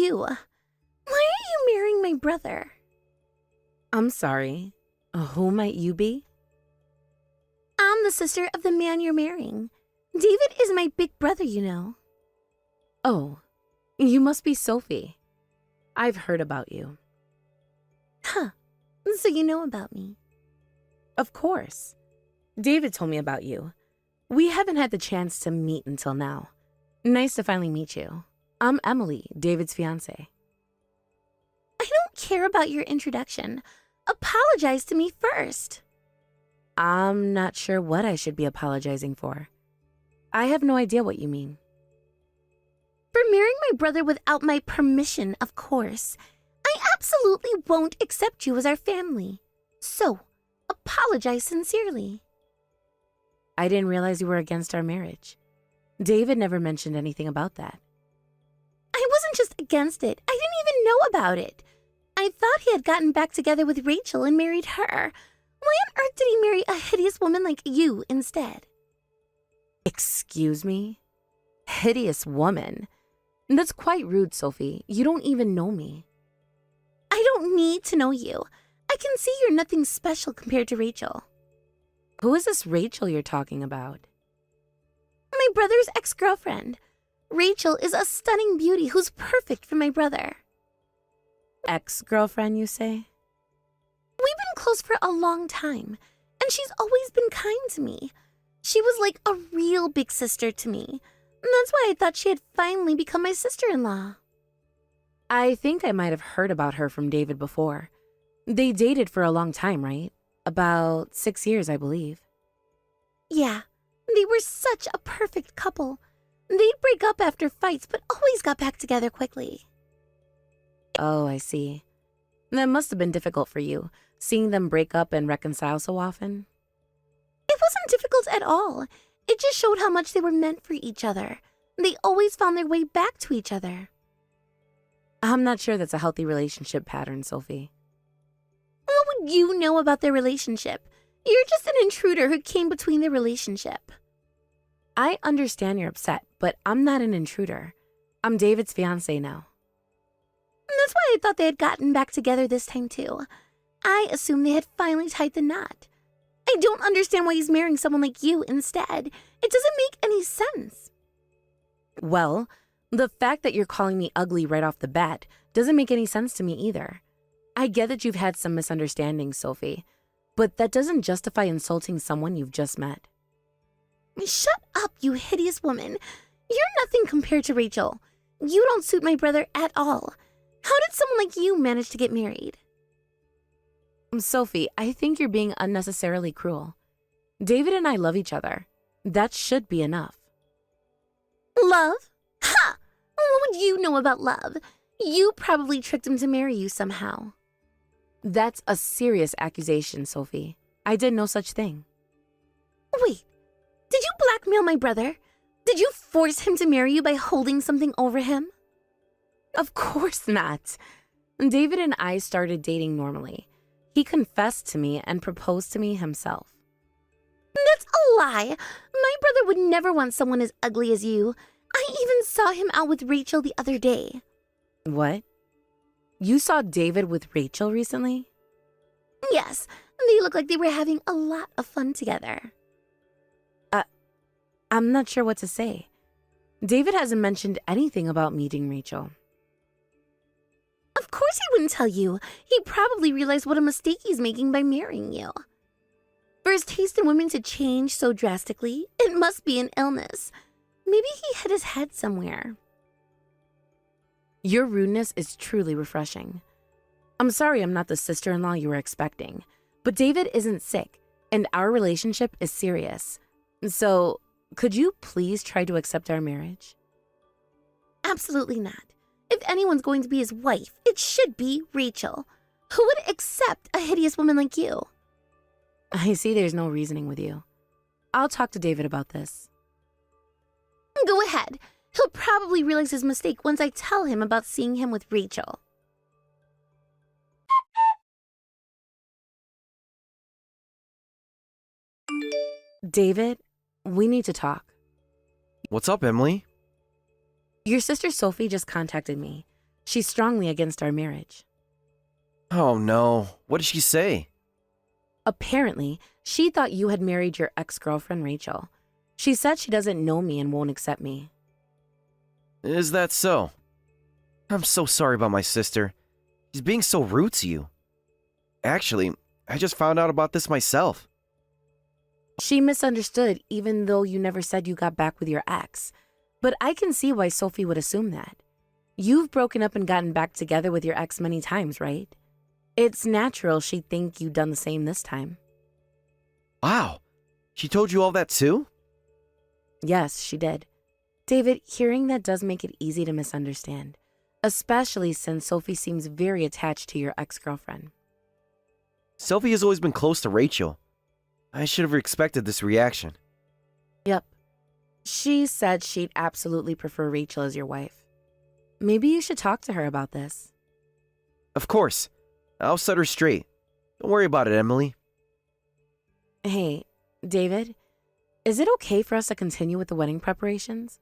you? Why are you marrying my brother? I'm sorry. Who might you be? I'm the sister of the man you're marrying. David is my big brother, you know. Oh, you must be Sophie. I've heard about you. Huh. So you know about me. Of course. David told me about you. We haven't had the chance to meet until now. Nice to finally meet you. I'm Emily, David's fiancée. I don't care about your introduction. Apologize to me first. I'm not sure what I should be apologizing for. I have no idea what you mean. For marrying my brother without my permission, of course. I absolutely won't accept you as our family. So, apologize sincerely. I didn't realize you were against our marriage. David never mentioned anything about that. I wasn't just against it. I didn't even know about it. I thought he had gotten back together with Rachel and married her. Why on earth did he marry a hideous woman like you instead? Excuse me? Hideous woman? That's quite rude, Sophie. You don't even know me. I don't need to know you. I can see you're nothing special compared to Rachel. Who is this Rachel you're talking about? My brother's ex-girlfriend. Rachel is a stunning beauty who's perfect for my brother. Ex-girlfriend, you say? We've been close for a long time, and she's always been kind to me. She was like a real big sister to me. And that's why I thought she had finally become my sister-in-law. I think I might have heard about her from David before. They dated for a long time, right? About 6 years, I believe. Yeah, they were such a perfect couple. They'd break up after fights, but always got back together quickly. Oh, I see. That must have been difficult for you, seeing them break up and reconcile so often. It wasn't difficult at all. It just showed how much they were meant for each other. They always found their way back to each other. I'm not sure that's a healthy relationship pattern, Sophie. What would you know about their relationship? You're just an intruder who came between their relationship. I understand you're upset, but I'm not an intruder. I'm David's fiancée now. That's why I thought they had gotten back together this time too. I assumed they had finally tied the knot. I don't understand why he's marrying someone like you instead. It doesn't make any sense. Well, the fact that you're calling me ugly right off the bat doesn't make any sense to me either. I get that you've had some misunderstandings, Sophie, but that doesn't justify insulting someone you've just met. Shut up, you hideous woman. You're nothing compared to Rachel. You don't suit my brother at all. How did someone like you manage to get married? Sophie, I think you're being unnecessarily cruel. David and I love each other. That should be enough. Love? Ha! What would you know about love? You probably tricked him to marry you somehow. That's a serious accusation, Sophie. I did no such thing. Wait, did you blackmail my brother? Did you force him to marry you by holding something over him? Of course not. David and I started dating normally. He confessed to me and proposed to me himself. That's a lie. My brother would never want someone as ugly as you. I even saw him out with Rachel the other day. What? You saw David with Rachel recently? Yes, they looked like they were having a lot of fun together. I'm not sure what to say. David hasn't mentioned anything about meeting Rachel. Of course he wouldn't tell you. He probably realized what a mistake he's making by marrying you. For his taste in women to change so drastically, it must be an illness. Maybe he hit his head somewhere. Your rudeness is truly refreshing. I'm sorry I'm not the sister-in-law you were expecting, but David isn't sick, and our relationship is serious. So, could you please try to accept our marriage? Absolutely not. If anyone's going to be his wife, it should be Rachel. Who would accept a hideous woman like you? I see there's no reasoning with you. I'll talk to David about this. Go ahead. He'll probably realize his mistake once I tell him about seeing him with Rachel. David, we need to talk. What's up, Emily? Your sister Sophie just contacted me. She's strongly against our marriage. Oh no, what did she say? Apparently, she thought you had married your ex-girlfriend, Rachel. She said she doesn't know me and won't accept me. Is that so? I'm so sorry about my sister. She's being so rude to you. Actually, I just found out about this myself. She misunderstood even though you never said you got back with your ex. But I can see why Sophie would assume that. You've broken up and gotten back together with your ex many times, right? It's natural she'd think you'd done the same this time. Wow, she told you all that too? Yes, she did. David, hearing that does make it easy to misunderstand, especially since Sophie seems very attached to your ex-girlfriend. Sophie has always been close to Rachel. I should have expected this reaction. Yep. She said she'd absolutely prefer Rachel as your wife. Maybe you should talk to her about this. Of course. I'll set her straight. Don't worry about it, Emily. Hey, David, is it okay for us to continue with the wedding preparations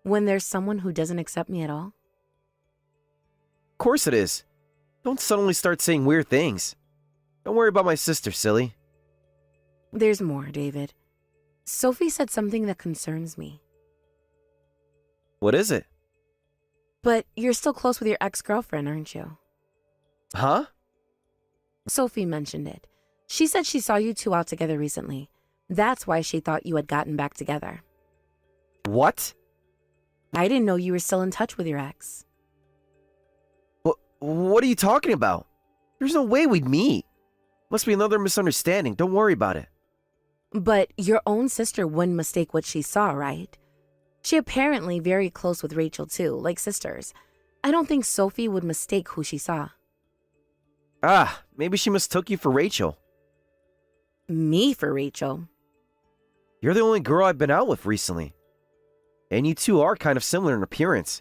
when there's someone who doesn't accept me at all? Of course it is. Don't suddenly start saying weird things. Don't worry about my sister, silly. There's more, David. Sophie said something that concerns me. What is it? But you're still close with your ex-girlfriend, aren't you? Huh? Sophie mentioned it. She said she saw you two out together recently. That's why she thought you had gotten back together. What? I didn't know you were still in touch with your ex. What are you talking about? There's no way we'd meet. Must be another misunderstanding. Don't worry about it. But your own sister wouldn't mistake what she saw, right? She apparently very close with Rachel too, like sisters. I don't think Sophie would mistake who she saw. Ah, maybe she mistook you for Rachel. Me for Rachel? You're the only girl I've been out with recently. And you two are kind of similar in appearance,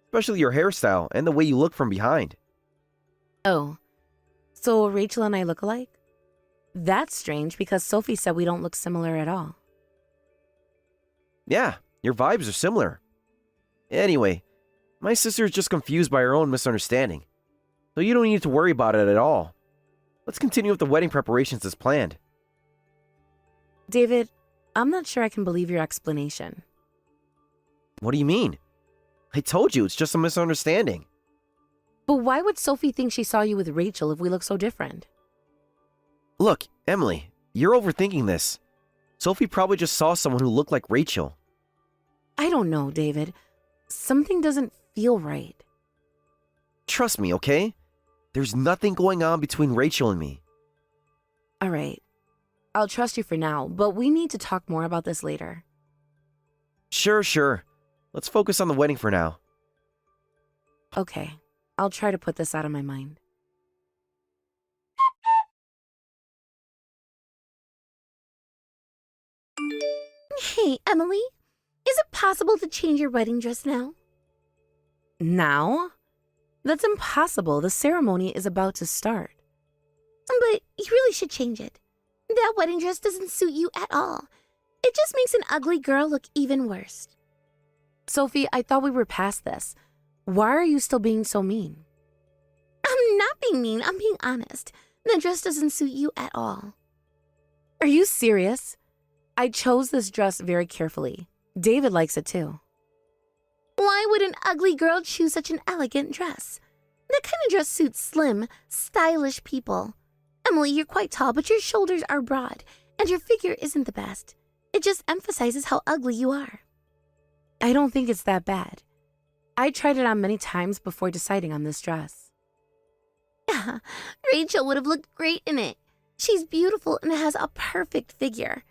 especially your hairstyle and the way you look from behind. Oh, so Rachel and I look alike? That's strange because Sophie said we don't look similar at all. Yeah, your vibes are similar. Anyway, my sister is just confused by her own misunderstanding, so you don't need to worry about it at all. Let's continue with the wedding preparations as planned. David, I'm not sure I can believe your explanation. What do you mean? I told you it's just a misunderstanding. But why would Sophie think she saw you with Rachel if we look so different? Look, Emily, you're overthinking this. Sophie probably just saw someone who looked like Rachel. I don't know, David. Something doesn't feel right. Trust me, okay? There's nothing going on between Rachel and me. All right. I'll trust you for now, but we need to talk more about this later. Sure. Let's focus on the wedding for now. Okay. I'll try to put this out of my mind. Hey, Emily, is it possible to change your wedding dress now? Now? That's impossible. The ceremony is about to start. But you really should change it. That wedding dress doesn't suit you at all. It just makes an ugly girl look even worse. Sophie, I thought we were past this. Why are you still being so mean? I'm not being mean, I'm being honest. The dress doesn't suit you at all. Are you serious? I chose this dress very carefully. David likes it too. Why would an ugly girl choose such an elegant dress? That kind of dress suits slim, stylish people. Emily, you're quite tall, but your shoulders are broad, and your figure isn't the best. It just emphasizes how ugly you are. I don't think it's that bad. I tried it on many times before deciding on this dress. Rachel would have looked great in it. She's beautiful and has a perfect figure.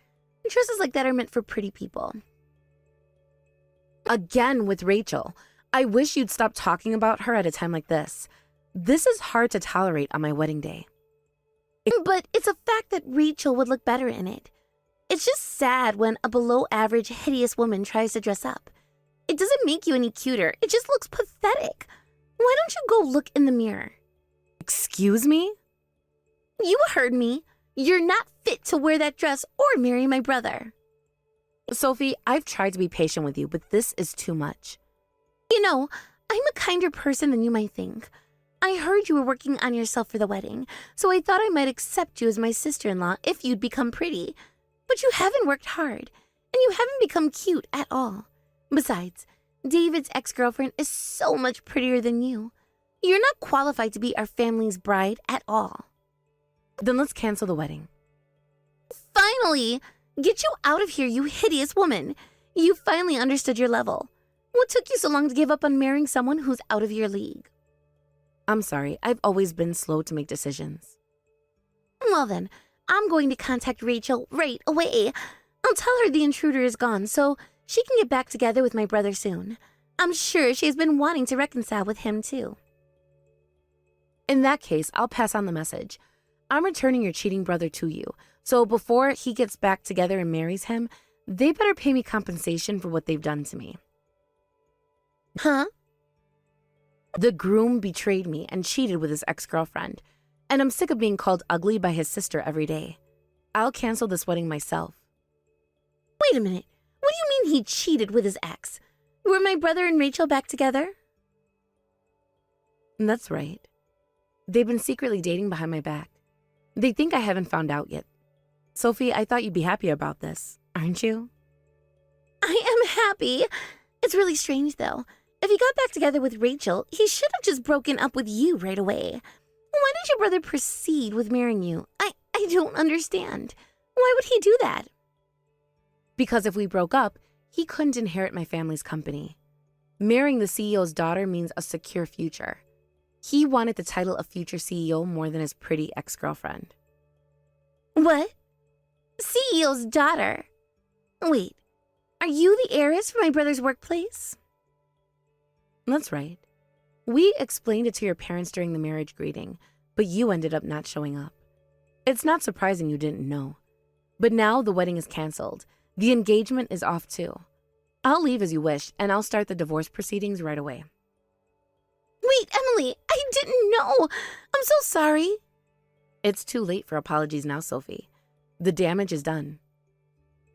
Dresses like that are meant for pretty people. Again with Rachel. I wish you'd stop talking about her at a time like this. This is hard to tolerate on my wedding day. But it's a fact that Rachel would look better in it. It's just sad when a below-average, hideous woman tries to dress up. It doesn't make you any cuter. It just looks pathetic. Why don't you go look in the mirror? Excuse me? You heard me. You're not fit to wear that dress or marry my brother. Sophie, I've tried to be patient with you, but this is too much. You know, I I'm a kinder person than you might think. I heard you were working on yourself for the wedding, so I thought I might accept you as my sister-in-law if you'd become pretty. But you haven't worked hard, and you haven't become cute at all. Besides, David's ex-girlfriend is so much prettier than you. You're not qualified to be our family's bride at all. Then let's cancel the wedding. Finally! Get you out of here, you hideous woman. You finally understood your level. What took you so long to give up on marrying someone who's out of your league? I'm sorry, I've always been slow to make decisions. Well then, I'm going to contact Rachel right away. I'll tell her the intruder is gone so she can get back together with my brother soon. I'm sure she has been wanting to reconcile with him too. In that case, I'll pass on the message. I'm returning your cheating brother to you, so before he gets back together and marries him, they better pay me compensation for what they've done to me. Huh? The groom betrayed me and cheated with his ex-girlfriend, and I'm sick of being called ugly by his sister every day. I'll cancel this wedding myself. Wait a minute. What do you mean he cheated with his ex? Were my brother and Rachel back together? That's right. They've been secretly dating behind my back. They think I haven't found out yet. Sophie, I thought you'd be happy about this, aren't you? I am happy. It's really strange, though. If he got back together with Rachel, he should have just broken up with you right away. Why did your brother proceed with marrying you? I don't understand. Why would he do that? Because if we broke up, he couldn't inherit my family's company. Marrying the CEO's daughter means a secure future. He wanted the title of future CEO more than his pretty ex-girlfriend. What? CEO's daughter? Wait, are you the heiress for my brother's workplace? That's right. We explained it to your parents during the marriage greeting, but you ended up not showing up. It's not surprising you didn't know. But now the wedding is canceled. The engagement is off too. I'll leave as you wish, and I'll start the divorce proceedings right away. Wait, Emily, I didn't know. I'm so sorry. It's too late for apologies now, Sophie. The damage is done.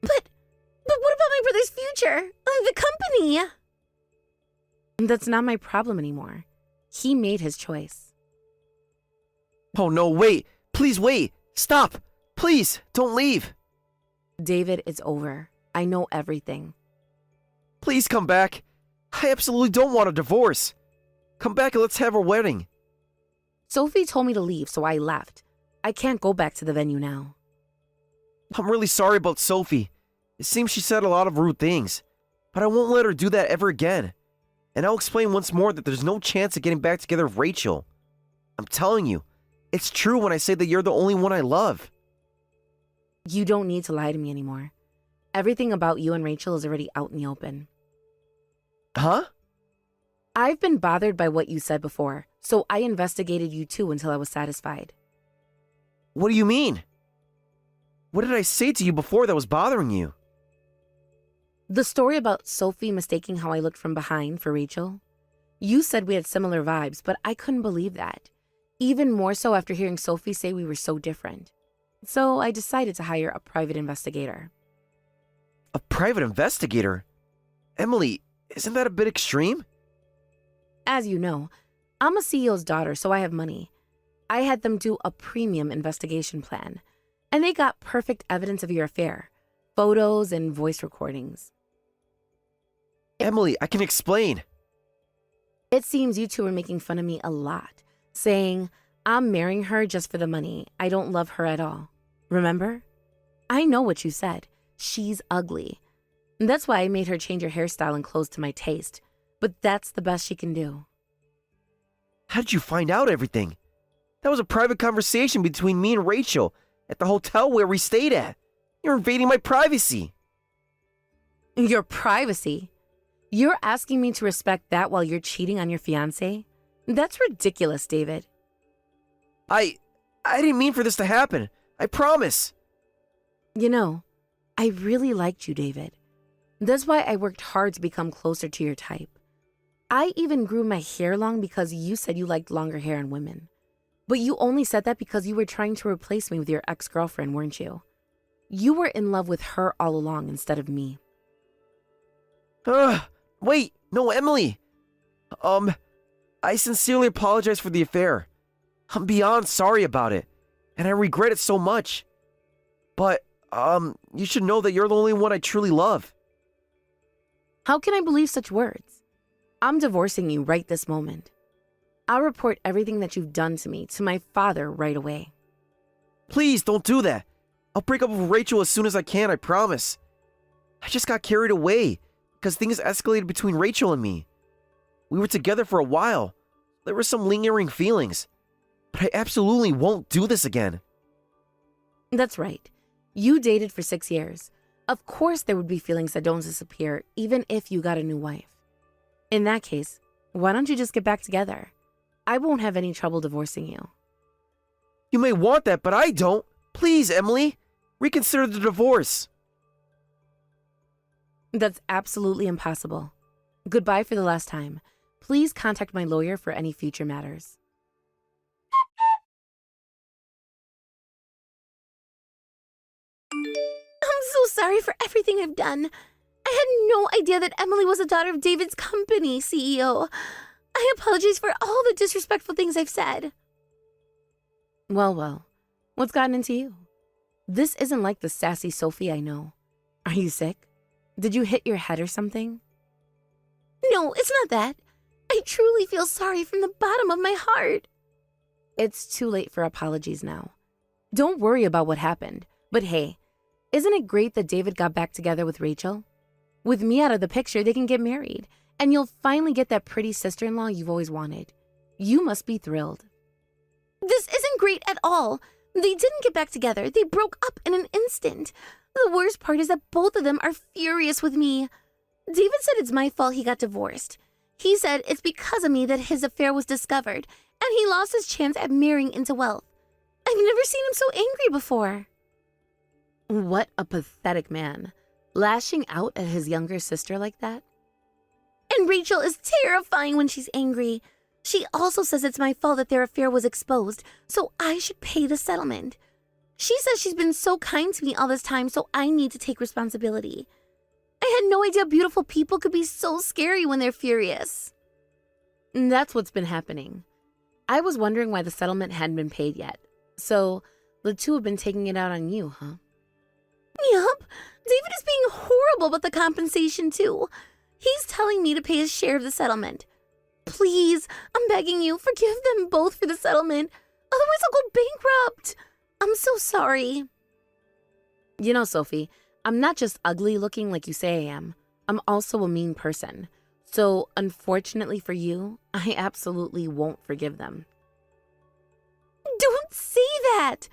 But what about my brother's future? The company? That's not my problem anymore. He made his choice. Oh no, wait. Please wait. Stop. Please, don't leave. David, it's over. I know everything. Please come back. I absolutely don't want a divorce. Come back and let's have our wedding. Sophie told me to leave, so I left. I can't go back to the venue now. I'm really sorry about Sophie. It seems she said a lot of rude things, but I won't let her do that ever again. And I'll explain once more that there's no chance of getting back together with Rachel. I'm telling you, it's true when I say that you're the only one I love. You don't need to lie to me anymore. Everything about you and Rachel is already out in the open. Huh? I've been bothered by what you said before, so I investigated you too until I was satisfied. What do you mean? What did I say to you before that was bothering you? The story about Sophie mistaking how I looked from behind for Rachel. You said we had similar vibes, but I couldn't believe that. Even more so after hearing Sophie say we were so different. So I decided to hire a private investigator. A private investigator? Emily, isn't that a bit extreme? As you know, I'm a CEO's daughter, so I have money. I had them do a premium investigation plan, and they got perfect evidence of your affair, photos and voice recordings. Emily, I can explain. It seems you two were making fun of me a lot, saying, I'm marrying her just for the money. I don't love her at all. Remember? I know what you said. She's ugly. That's why I made her change her hairstyle and clothes to my taste. But that's the best she can do. How did you find out everything? That was a private conversation between me and Rachel at the hotel where we stayed at. You're invading my privacy. Your privacy? You're asking me to respect that while you're cheating on your fiancé? That's ridiculous, David. I didn't mean for this to happen. I promise. You know, I really liked you, David. That's why I worked hard to become closer to your type. I even grew my hair long because you said you liked longer hair in women. But you only said that because you were trying to replace me with your ex-girlfriend, weren't you? You were in love with her all along instead of me. Wait, no, Emily. I sincerely apologize for the affair. I'm beyond sorry about it, and I regret it so much. But, you should know that you're the only one I truly love. How can I believe such words? I'm divorcing you right this moment. I'll report everything that you've done to me to my father right away. Please don't do that. I'll break up with Rachel as soon as I can, I promise. I just got carried away because things escalated between Rachel and me. We were together for a while. There were some lingering feelings. But I absolutely won't do this again. That's right. You dated for 6 years. Of course there would be feelings that don't disappear even if you got a new wife. In that case, why don't you just get back together? I won't have any trouble divorcing you. You may want that, but I don't. Please, Emily, reconsider the divorce. That's absolutely impossible. Goodbye for the last time. Please contact my lawyer for any future matters. I'm so sorry for everything I've done. I had no idea that Emily was a daughter of David's company CEO. I apologize for all the disrespectful things I've said. Well, what's gotten into you? This isn't like the sassy Sophie I know. Are you sick? Did you hit your head or something? No, it's not that. I truly feel sorry from the bottom of my heart. It's too late for apologies now. Don't worry about what happened. But hey, isn't it great that David got back together with Rachel? With me out of the picture, they can get married, and you'll finally get that pretty sister-in-law you've always wanted. You must be thrilled. This isn't great at all. They didn't get back together. They broke up in an instant. The worst part is that both of them are furious with me. David said it's my fault he got divorced. He said it's because of me that his affair was discovered, and he lost his chance at marrying into wealth. I've never seen him so angry before. What a pathetic man. Lashing out at his younger sister like that? And Rachel is terrifying when she's angry. She also says it's my fault that their affair was exposed, so I should pay the settlement. She says she's been so kind to me all this time, so I need to take responsibility. I had no idea beautiful people could be so scary when they're furious. That's what's been happening. I was wondering why the settlement hadn't been paid yet. So, the two have been taking it out on you, huh? Yup. David is being horrible about the compensation, too. He's telling me to pay his share of the settlement. Please, I'm begging you, forgive them both for the settlement. Otherwise, I'll go bankrupt. I'm so sorry. You know, Sophie, I'm not just ugly looking like you say I am. I'm also a mean person. So, unfortunately for you, I absolutely won't forgive them. Don't say that.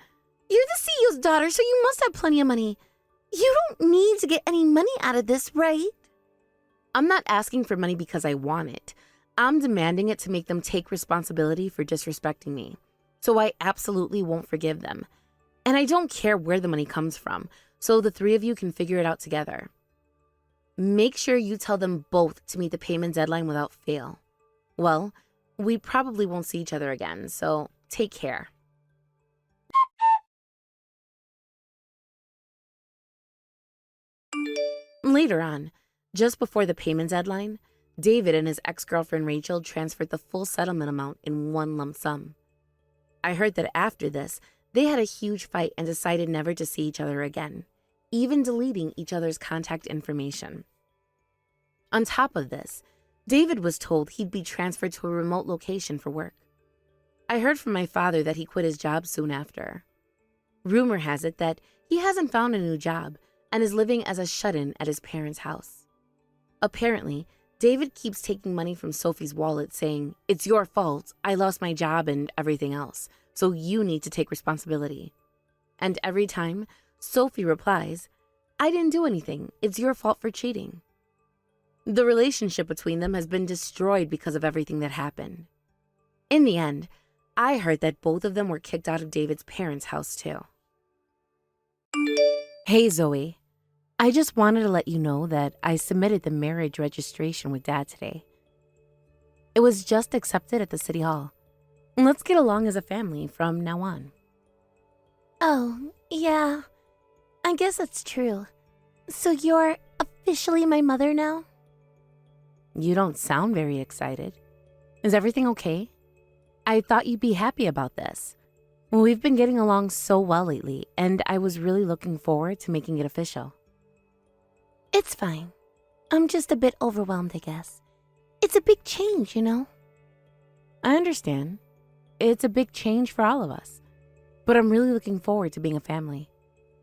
You're the CEO's daughter, so you must have plenty of money. You don't need to get any money out of this, right? I'm not asking for money because I want it. I'm demanding it to make them take responsibility for disrespecting me. So I absolutely won't forgive them. And I don't care where the money comes from, so the three of you can figure it out together. Make sure you tell them both to meet the payment deadline without fail. Well, we probably won't see each other again, so take care. Later on, just before the payment deadline, David and his ex-girlfriend Rachel transferred the full settlement amount in one lump sum. I heard that after this, they had a huge fight and decided never to see each other again, even deleting each other's contact information. On top of this, David was told he'd be transferred to a remote location for work. I heard from my father that he quit his job soon after. Rumor has it that he hasn't found a new job and is living as a shut-in at his parents' house. Apparently, David keeps taking money from Sophie's wallet saying, "It's your fault, I lost my job and everything else, so you need to take responsibility." And every time, Sophie replies, "I didn't do anything, it's your fault for cheating." The relationship between them has been destroyed because of everything that happened. In the end, I heard that both of them were kicked out of David's parents' house too. Hey Zoe, I just wanted to let you know that I submitted the marriage registration with Dad today. It was just accepted at the City Hall. Let's get along as a family from now on. Oh, yeah. I guess that's true. So you're officially my mother now? You don't sound very excited. Is everything okay? I thought you'd be happy about this. Well, we've been getting along so well lately, and I was really looking forward to making it official. It's fine. I'm just a bit overwhelmed, I guess. It's a big change, you know? I understand. It's a big change for all of us. But I'm really looking forward to being a family.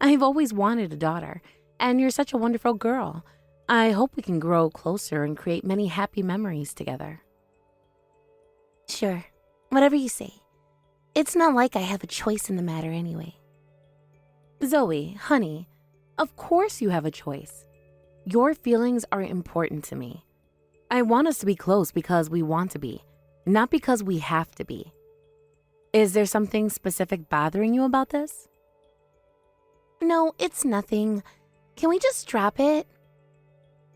I've always wanted a daughter, and you're such a wonderful girl. I hope we can grow closer and create many happy memories together. Sure, whatever you say. It's not like I have a choice in the matter anyway. Zoe, honey, of course you have a choice. Your feelings are important to me. I want us to be close because we want to be, not because we have to be. Is there something specific bothering you about this? No, it's nothing. Can we just drop it?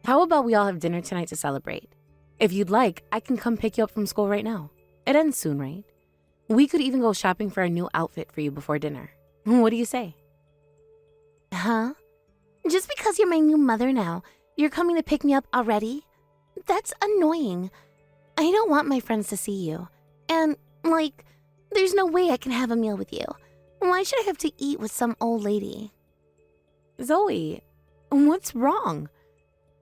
How about we all have dinner tonight to celebrate? If you'd like, I can come pick you up from school right now. It ends soon, right? We could even go shopping for a new outfit for you before dinner. What do you say? Huh? Just because you're my new mother now, you're coming to pick me up already? That's annoying. I don't want my friends to see you. And, there's no way I can have a meal with you. Why should I have to eat with some old lady? Zoe, what's wrong?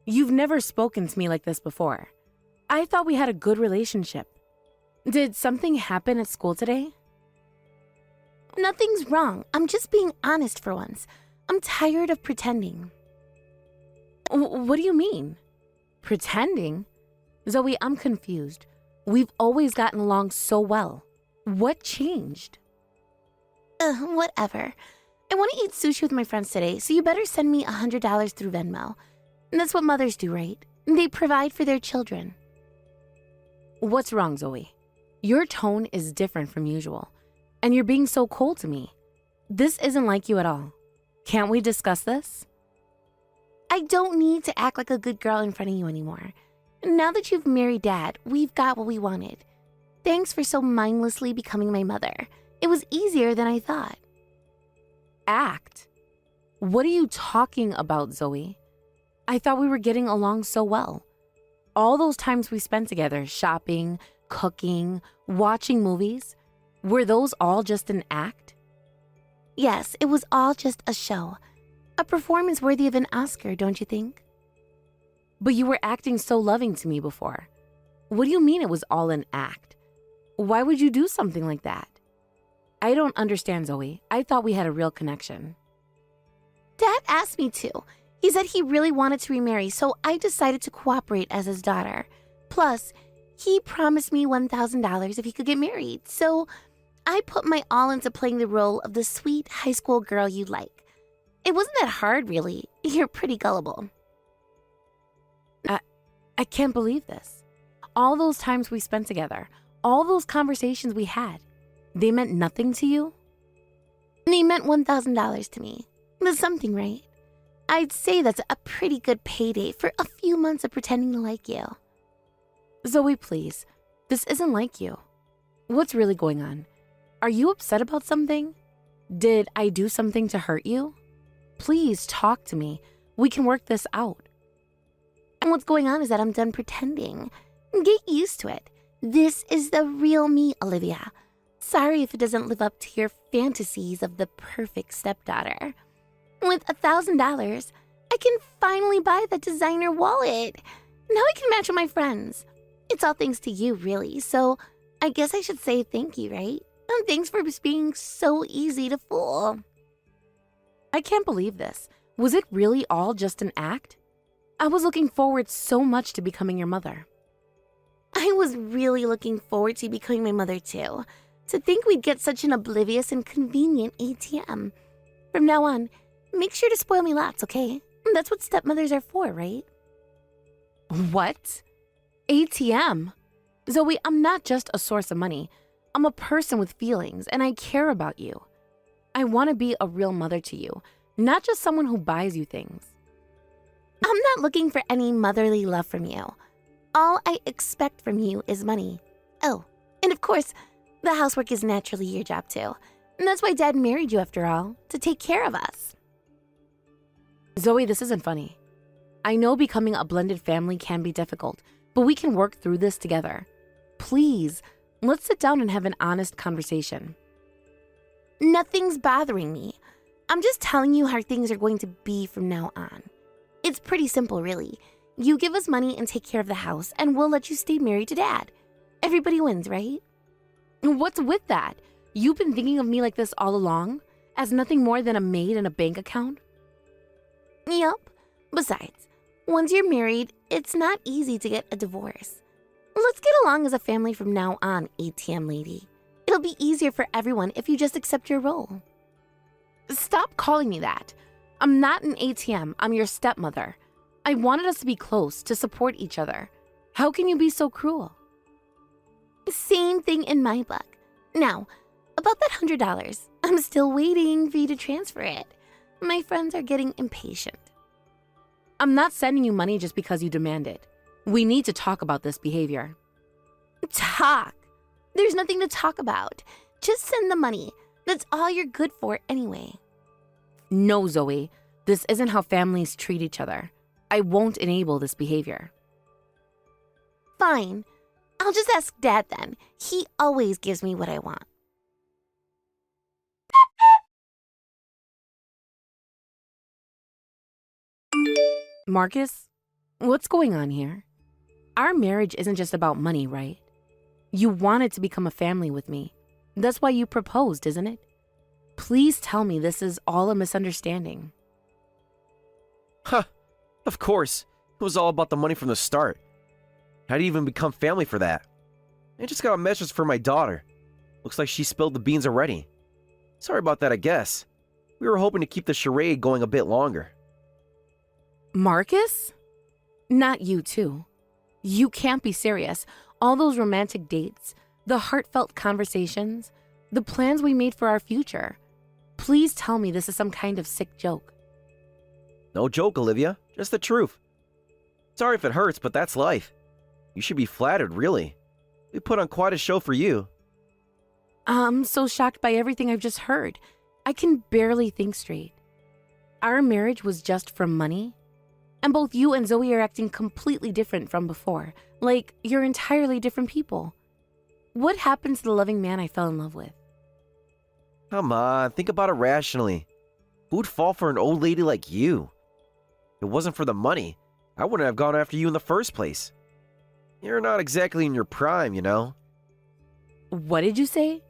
You've never spoken to me like this before. I thought we had a good relationship. Did something happen at school today? Nothing's wrong. I'm just being honest for once. I'm tired of pretending. What do you mean? Pretending? Zoe, I'm confused. We've always gotten along so well. What changed? Whatever. I want to eat sushi with my friends today, so you better send me $100 through Venmo. That's what mothers do, right? They provide for their children. What's wrong, Zoe? Your tone is different from usual, and you're being so cold to me. This isn't like you at all. Can't we discuss this? I don't need to act like a good girl in front of you anymore. Now that you've married Dad, we've got what we wanted. Thanks for so mindlessly becoming my mother. It was easier than I thought. Act? What are you talking about, Zoe? I thought we were getting along so well. All those times we spent together, shopping, cooking, watching movies, were those all just an act? Yes, it was all just a show. A performance worthy of an Oscar, don't you think? But you were acting so loving to me before. What do you mean it was all an act? Why would you do something like that? I don't understand, Zoe. I thought we had a real connection. Dad asked me to. He said he really wanted to remarry, so I decided to cooperate as his daughter. Plus, he promised me $1,000 if he could get married, so I put my all into playing the role of the sweet high school girl you like. It wasn't that hard, really. You're pretty gullible. I can't believe this. All those times we spent together, all those conversations we had, they meant nothing to you? They meant $1,000 to me. That's something, right? I'd say that's a pretty good payday for a few months of pretending to like you. Zoe, please. This isn't like you. What's really going on? Are you upset about something? Did I do something to hurt you? Please talk to me. We can work this out. And what's going on is that I'm done pretending. Get used to it. This is the real me, Olivia. Sorry if it doesn't live up to your fantasies of the perfect stepdaughter. With $1,000, I can finally buy that designer wallet. Now I can match with my friends. It's all thanks to you, really, so I guess I should say thank you, right? And thanks for just being so easy to fool. I can't believe this. Was it really all just an act? I was looking forward so much to becoming your mother. I was really looking forward to becoming my mother, too. To think we'd get such an oblivious and convenient ATM. From now on, make sure to spoil me lots, okay? That's what stepmothers are for, right? What? ATM? Zoe, I'm not just a source of money. I'm a person with feelings, and I care about you. I want to be a real mother to you, not just someone who buys you things. I'm not looking for any motherly love from you. All I expect from you is money. Oh, and of course, the housework is naturally your job too. And that's why Dad married you after all, to take care of us. Zoe, this isn't funny. I know becoming a blended family can be difficult, but we can work through this together. please, let's sit down and have an honest conversation. Nothing's bothering me. I'm just telling you how things are going to be from now on. It's pretty simple, really. You give us money and take care of the house, and we'll let you stay married to Dad. Everybody wins, right? What's with that? You've been thinking of me like this all along, as nothing more than a maid and a bank account? Yup. Besides, once you're married, it's not easy to get a divorce. Let's get along as a family from now on, ATM lady. It'll be easier for everyone if you just accept your role. Stop calling me that. I'm not an ATM, I'm your stepmother. I wanted us to be close, to support each other. How can you be so cruel? Same thing in my book. Now, about that $100, I'm still waiting for you to transfer it. My friends are getting impatient. I'm not sending you money just because you demand it. We need to talk about this behavior. Talk? There's nothing to talk about. Just send the money. That's all you're good for anyway. No, Zoe. This isn't how families treat each other. I won't enable this behavior. Fine. I'll just ask Dad then. He always gives me what I want. Marcus, what's going on here? Our marriage isn't just about money, right? You wanted to become a family with me. That's why you proposed, isn't it? Please tell me this is all a misunderstanding. Huh. Of course. It was all about the money from the start. How did you even become family for that? I just got a message from my daughter. Looks like she spilled the beans already. Sorry about that, I guess. We were hoping to keep the charade going a bit longer. Marcus? Not you, too. You can't be serious. All those romantic dates, the heartfelt conversations, the plans we made for our future. Please tell me this is some kind of sick joke. No joke, Olivia. Just the truth. Sorry if it hurts, but that's life. You should be flattered, really. We put on quite a show for you. I'm so shocked by everything I've just heard. I can barely think straight. Our marriage was just for money? And both you and Zoe are acting completely different from before. Like, you're entirely different people. What happened to the loving man I fell in love with? Come on, think about it rationally. Who'd fall for an old lady like you? If it wasn't for the money, I wouldn't have gone after you in the first place. You're not exactly in your prime, you know? What did you say?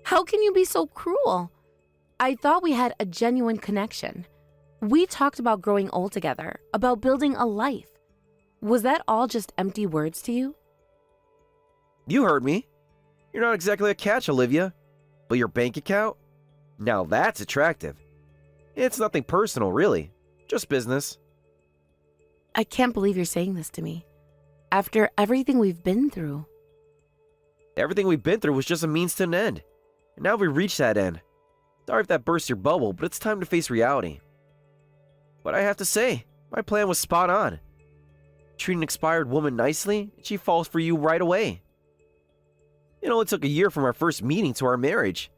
How can you be so cruel? I thought we had a genuine connection. We talked about growing old together, about building a life. Was that all just empty words to you? You heard me. You're not exactly a catch, Olivia. But your bank account? Now that's attractive. It's nothing personal, really. Just business. I can't believe you're saying this to me. After everything we've been through. Everything we've been through was just a means to an end. And now we've reached that end. Sorry if that burst your bubble, but it's time to face reality. But I have to say, my plan was spot on. Treat an expired woman nicely, and she falls for you right away. It only took a year from our first meeting to our marriage.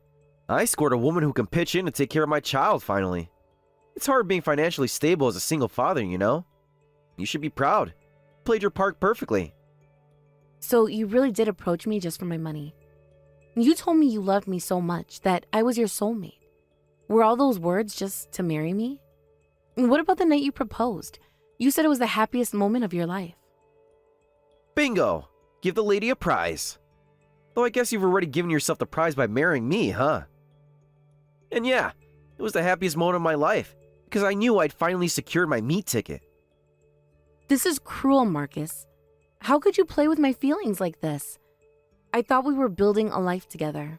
I scored a woman who can pitch in and take care of my child, finally. It's hard being financially stable as a single father, you know? You should be proud. You played your part perfectly. So you really did approach me just for my money. You told me you loved me so much, that I was your soulmate. Were all those words just to marry me? What about the night you proposed? You said it was the happiest moment of your life. Bingo! Give the lady a prize. Though I guess you've already given yourself the prize by marrying me, huh? And yeah, it was the happiest moment of my life, because I knew I'd finally secured my meat ticket. This is cruel, Marcus. How could you play with my feelings like this? I thought we were building a life together.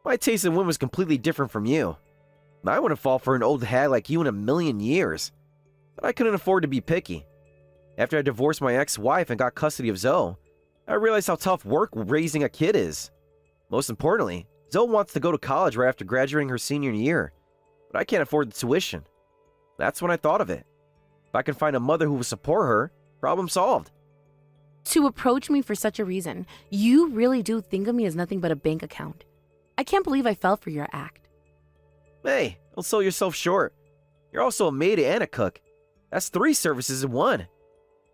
My taste in women was completely different from you. I wouldn't fall for an old hag like you in a million years. But I couldn't afford to be picky. After I divorced my ex-wife and got custody of Zoe, I realized how tough work raising a kid is. Most importantly, Zoe wants to go to college right after graduating her senior year, but I can't afford the tuition. That's when I thought of it. If I can find a mother who will support her, problem solved. To approach me for such a reason, you really do think of me as nothing but a bank account. I can't believe I fell for your act. Hey, don't sell yourself short. You're also a maid and a cook. That's 3 services in one.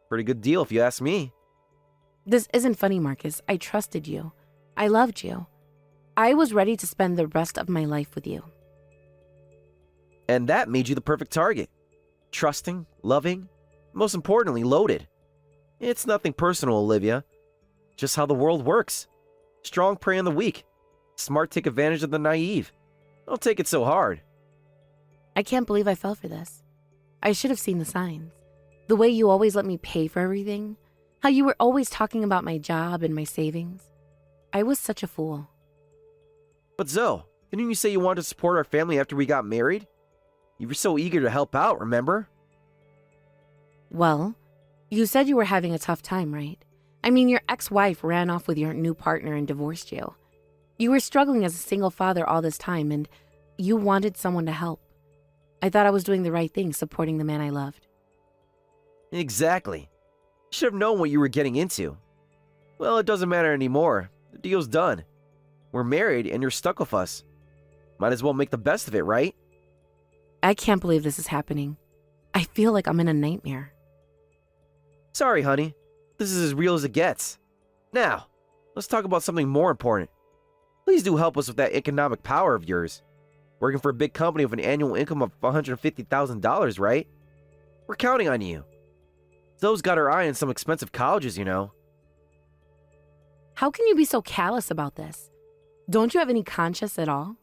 Pretty good deal if you ask me. This isn't funny, Marcus. I trusted you. I loved you. I was ready to spend the rest of my life with you. And that made you the perfect target. Trusting, loving, most importantly, loaded. It's nothing personal, Olivia. Just how the world works. Strong prey on the weak. Smart take advantage of the naive. Don't take it so hard. I can't believe I fell for this. I should have seen the signs. The way you always let me pay for everything. How you were always talking about my job and my savings. I was such a fool. But Zoe, didn't you say you wanted to support our family after we got married? You were so eager to help out, remember? Well, you said you were having a tough time, right? I mean, your ex-wife ran off with your new partner and divorced you. You were struggling as a single father all this time, and you wanted someone to help. I thought I was doing the right thing, supporting the man I loved. Exactly. You should have known what you were getting into. Well, it doesn't matter anymore. The deal's done. We're married and you're stuck with us. Might as well make the best of it, right? I can't believe this is happening. I feel like I'm in a nightmare. Sorry, honey. This is as real as it gets. Now, let's talk about something more important. Please do help us with that economic power of yours. Working for a big company with an annual income of $150,000, right? We're counting on you. Zoe's got her eye on some expensive colleges, you know. How can you be so callous about this? Don't you have any conscience at all?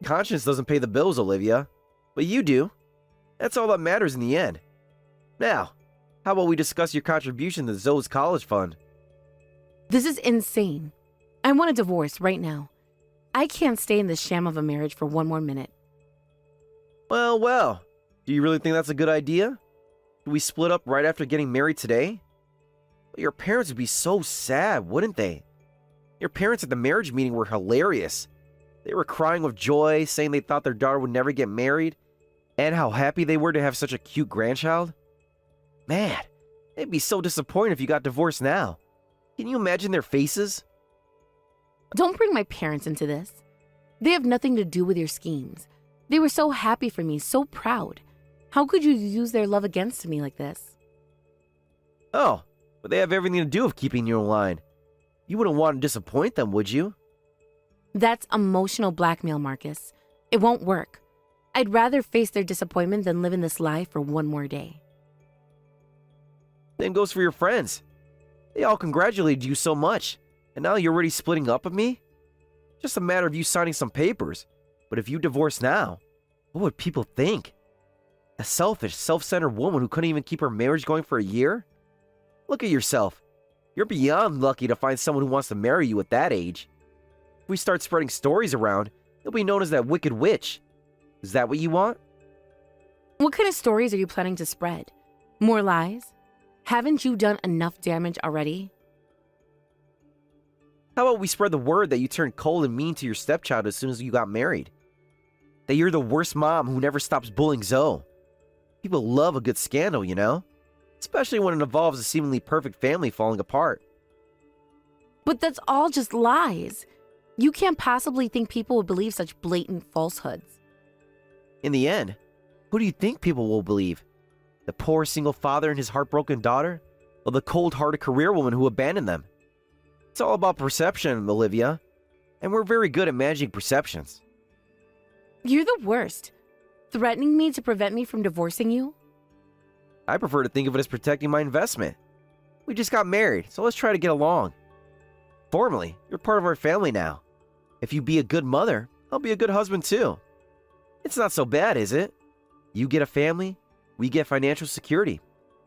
Conscience doesn't pay the bills, Olivia. But you do. That's all that matters in the end. Now, how about we discuss your contribution to Zoe's college fund? This is insane. I want a divorce right now. I can't stay in this sham of a marriage for one more minute. Well. Do you really think that's a good idea? Do we split up right after getting married today? Your parents would be so sad, wouldn't they? Your parents at the marriage meeting were hilarious. They were crying with joy, saying they thought their daughter would never get married, and how happy they were to have such a cute grandchild. Man, they'd be so disappointed if you got divorced now. Can you imagine their faces? Don't bring my parents into this. They have nothing to do with your schemes. They were so happy for me, so proud. How could you use their love against me like this? Oh, but they have everything to do with keeping you in line. You wouldn't want to disappoint them, would you? That's emotional blackmail, Marcus. It won't work. I'd rather face their disappointment than live in this lie for one more day. Same goes for your friends. They all congratulated you so much, and now you're already splitting up with me? Just a matter of you signing some papers. But if you divorce now, what would people think? A selfish, self-centered woman who couldn't even keep her marriage going for a year? Look at yourself. You're beyond lucky to find someone who wants to marry you at that age. If we start spreading stories around, you'll be known as that wicked witch. Is that what you want? What kind of stories are you planning to spread? More lies? Haven't you done enough damage already? How about we spread the word that you turned cold and mean to your stepchild as soon as you got married? That you're the worst mom who never stops bullying Zoe. People love a good scandal, you know? Especially when it involves a seemingly perfect family falling apart. But that's all just lies. You can't possibly think people would believe such blatant falsehoods. In the end, who do you think people will believe? The poor single father and his heartbroken daughter? Or the cold-hearted career woman who abandoned them? It's all about perception, Olivia. And we're very good at managing perceptions. You're the worst. Threatening me to prevent me from divorcing you? I prefer to think of it as protecting my investment. We just got married, so let's try to get along. Formally, you're part of our family now. If you be a good mother, I'll be a good husband too. It's not so bad, is it? You get a family, we get financial security.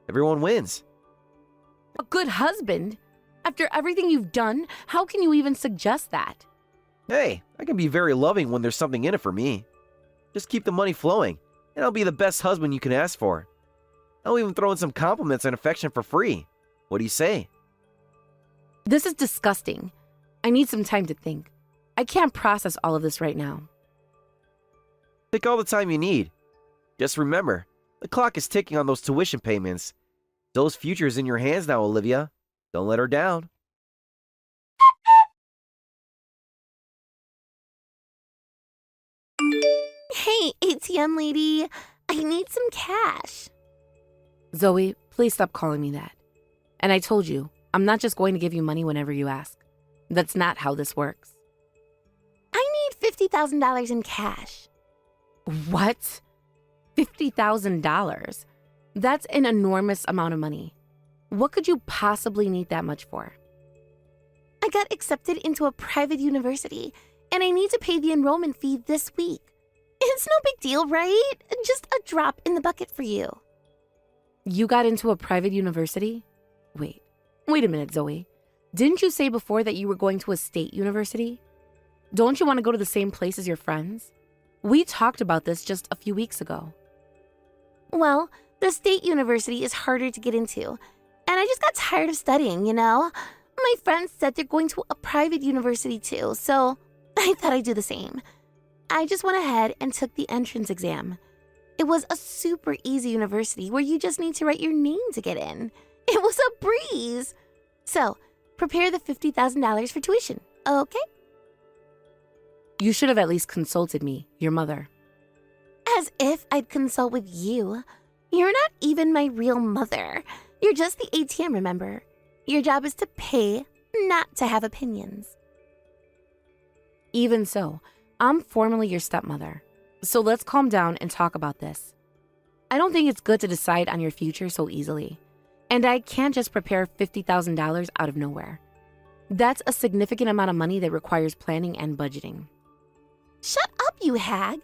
Everyone wins. A good husband? After everything you've done, how can you even suggest that? Hey, I can be very loving when there's something in it for me. Just keep the money flowing, and I'll be the best husband you can ask for. I'll even throw in some compliments and affection for free. What do you say? This is disgusting. I need some time to think. I can't process all of this right now. Take all the time you need. Just remember, the clock is ticking on those tuition payments. Zoe's future is in your hands now, Olivia. Don't let her down. Hey, ATM lady, I need some cash. Zoe, please stop calling me that. And I told you, I'm not just going to give you money whenever you ask. That's not how this works. I need $50,000 in cash. What? $50,000? That's an enormous amount of money. What could you possibly need that much for? I got accepted into a private university, and I need to pay the enrollment fee this week. It's no big deal, right? Just a drop in the bucket for you. You got into a private university? Wait a minute, Zoe. Didn't you say before that you were going to a state university? Don't you want to go to the same place as your friends? We talked about this just a few weeks ago. Well, the state university is harder to get into, and I just got tired of studying, you know? My friends said they're going to a private university too, so I thought I'd do the same. I just went ahead and took the entrance exam. It was a super easy university where you just need to write your name to get in. It was a breeze. So, prepare the $50,000 for tuition, okay? You should have at least consulted me, your mother. As if I'd consult with you. You're not even my real mother. You're just the ATM, remember? Your job is to pay, not to have opinions. Even so, I'm formally your stepmother. So let's calm down and talk about this. I don't think it's good to decide on your future so easily. And I can't just prepare $50,000 out of nowhere. That's a significant amount of money that requires planning and budgeting. Shut up, you hag.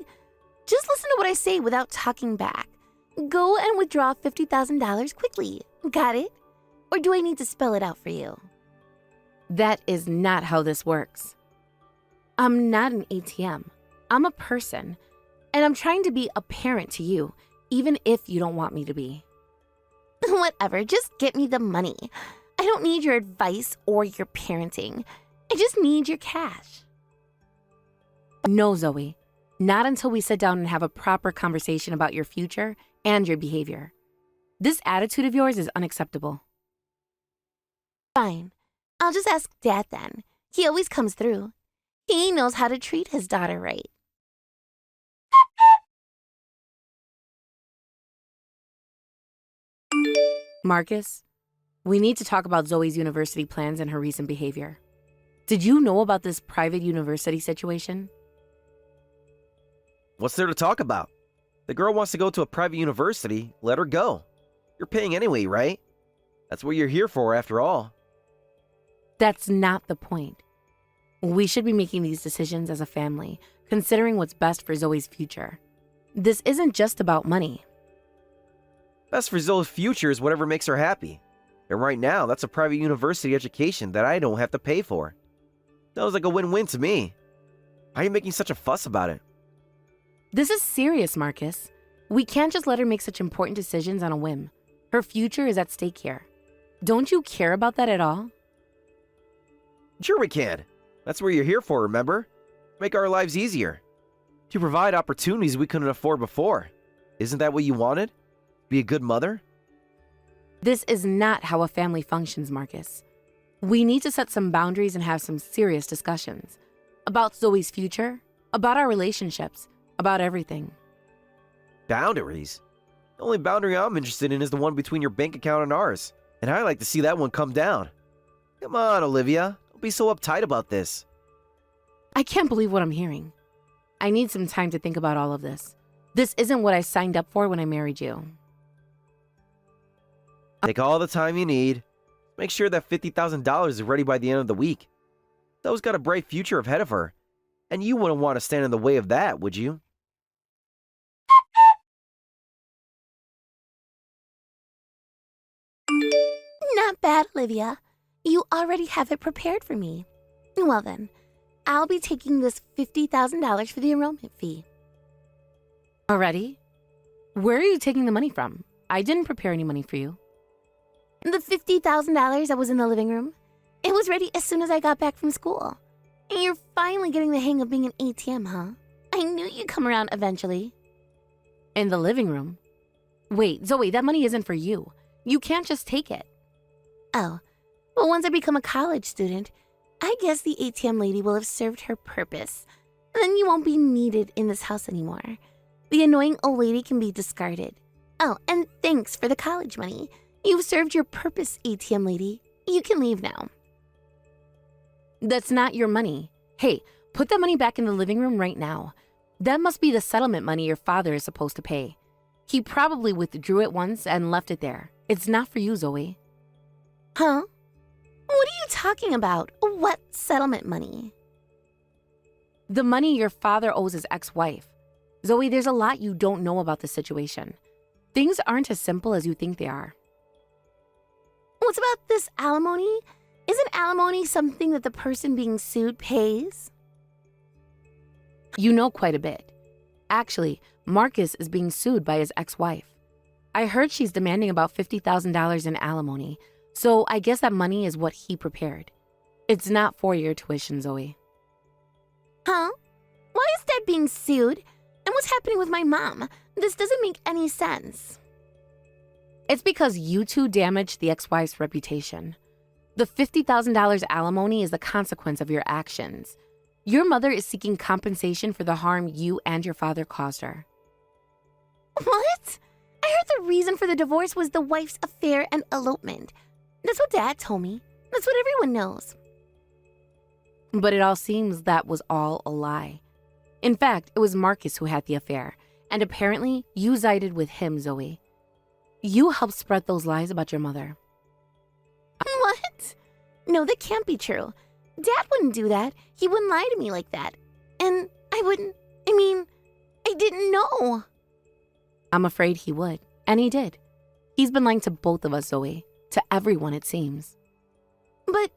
Just listen to what I say without talking back. Go and withdraw $50,000 quickly. Got it? Or do I need to spell it out for you? That is not how this works. I'm not an ATM. I'm a person. And I'm trying to be a parent to you, even if you don't want me to be. Whatever, just get me the money. I don't need your advice or your parenting. I just need your cash. No, Zoe. Not until we sit down and have a proper conversation about your future and your behavior. This attitude of yours is unacceptable. Fine. I'll just ask Dad then. He always comes through. He knows how to treat his daughter right. Marcus, we need to talk about Zoe's university plans and her recent behavior. Did you know about this private university situation? What's there to talk about? The girl wants to go to a private university, let her go. You're paying anyway, right? That's what you're here for, after all. That's not the point. We should be making these decisions as a family, considering what's best for Zoe's future. This isn't just about money. Best for Zoe's future is whatever makes her happy. And right now, that's a private university education that I don't have to pay for. Sounds like a win-win to me. Why are you making such a fuss about it? This is serious, Marcus. We can't just let her make such important decisions on a whim. Her future is at stake here. Don't you care about that at all? Sure we can. That's what you're here for, remember? Make our lives easier. To provide opportunities we couldn't afford before. Isn't that what you wanted? Be a good mother? This is not how a family functions, Marcus. We need to set some boundaries and have some serious discussions. About Zoe's future, about our relationships, about everything. Boundaries? The only boundary I'm interested in is the one between your bank account and ours. And I like to see that one come down. Come on, Olivia. Don't be so uptight about this. I can't believe what I'm hearing. I need some time to think about all of this. This isn't what I signed up for when I married you. Take all the time you need. Make sure that $50,000 is ready by the end of the week. Zoe's got a bright future ahead of her. And you wouldn't want to stand in the way of that, would you? Not bad, Olivia. You already have it prepared for me. Well then, I'll be taking this $50,000 for the enrollment fee. Already? Where are you taking the money from? I didn't prepare any money for you. The $50,000 that was in the living room, it was ready as soon as I got back from school. And you're finally getting the hang of being an ATM, huh? I knew you'd come around eventually. In the living room? Wait, Zoe, that money isn't for you. You can't just take it. Oh, well, once I become a college student, I guess the ATM lady will have served her purpose. Then you won't be needed in this house anymore. The annoying old lady can be discarded. Oh, and thanks for the college money. You've served your purpose, ATM lady. You can leave now. That's not your money. Hey, put that money back in the living room right now. That must be the settlement money your father is supposed to pay. He probably withdrew it once and left it there. It's not for you, Zoe. Huh? What are you talking about? What settlement money? The money your father owes his ex-wife. Zoe, there's a lot you don't know about the situation. Things aren't as simple as you think they are. What's about this alimony? Isn't alimony something that the person being sued pays? You know quite a bit. Actually, Marcus is being sued by his ex-wife. I heard she's demanding about $50,000 in alimony, so I guess that money is what he prepared. It's not for your tuition, Zoe. Huh? Why is Dad being sued? And what's happening with my mom? This doesn't make any sense. It's because you two damaged the ex-wife's reputation. The $50,000 alimony is the consequence of your actions. Your mother is seeking compensation for the harm you and your father caused her. What? I heard the reason for the divorce was the wife's affair and elopement. That's what Dad told me. That's what everyone knows. But it all seems that was all a lie. In fact, it was Marcus who had the affair, and apparently you sided with him, Zoe. You helped spread those lies about your mother. What? No, that can't be true. Dad wouldn't do that. He wouldn't lie to me like that. And I didn't know. I'm afraid he would, and he did. He's been lying to both of us, Zoe. To everyone, it seems. But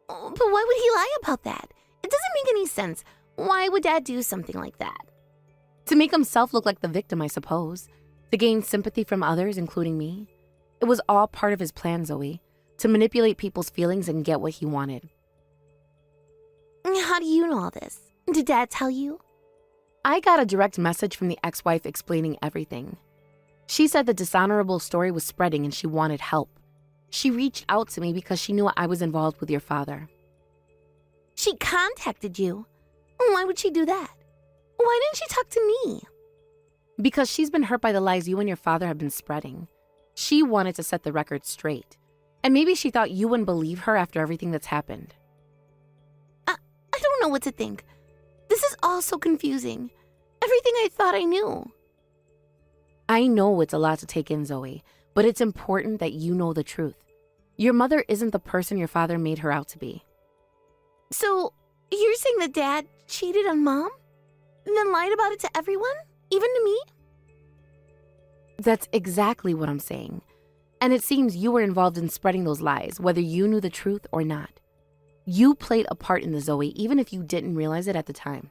why would he lie about that? It doesn't make any sense. Why would Dad do something like that? To make himself look like the victim, I suppose. To gain sympathy from others, including me. It was all part of his plan, Zoe. To manipulate people's feelings and get what he wanted. How do you know all this? Did Dad tell you? I got a direct message from the ex-wife explaining everything. She said the dishonorable story was spreading and she wanted help. She reached out to me because she knew I was involved with your father. She contacted you. Why would she do that? Why didn't she talk to me? Because she's been hurt by the lies you and your father have been spreading. She wanted to set the record straight. And maybe she thought you wouldn't believe her after everything that's happened. I don't know what to think. This is all so confusing. Everything I thought I knew. I know it's a lot to take in, Zoe, but it's important that you know the truth. Your mother isn't the person your father made her out to be. So, you're saying that Dad cheated on Mom? And then lied about it to everyone? Even to me? That's exactly what I'm saying. And it seems you were involved in spreading those lies, whether you knew the truth or not. You played a part in the Zoe, even if you didn't realize it at the time.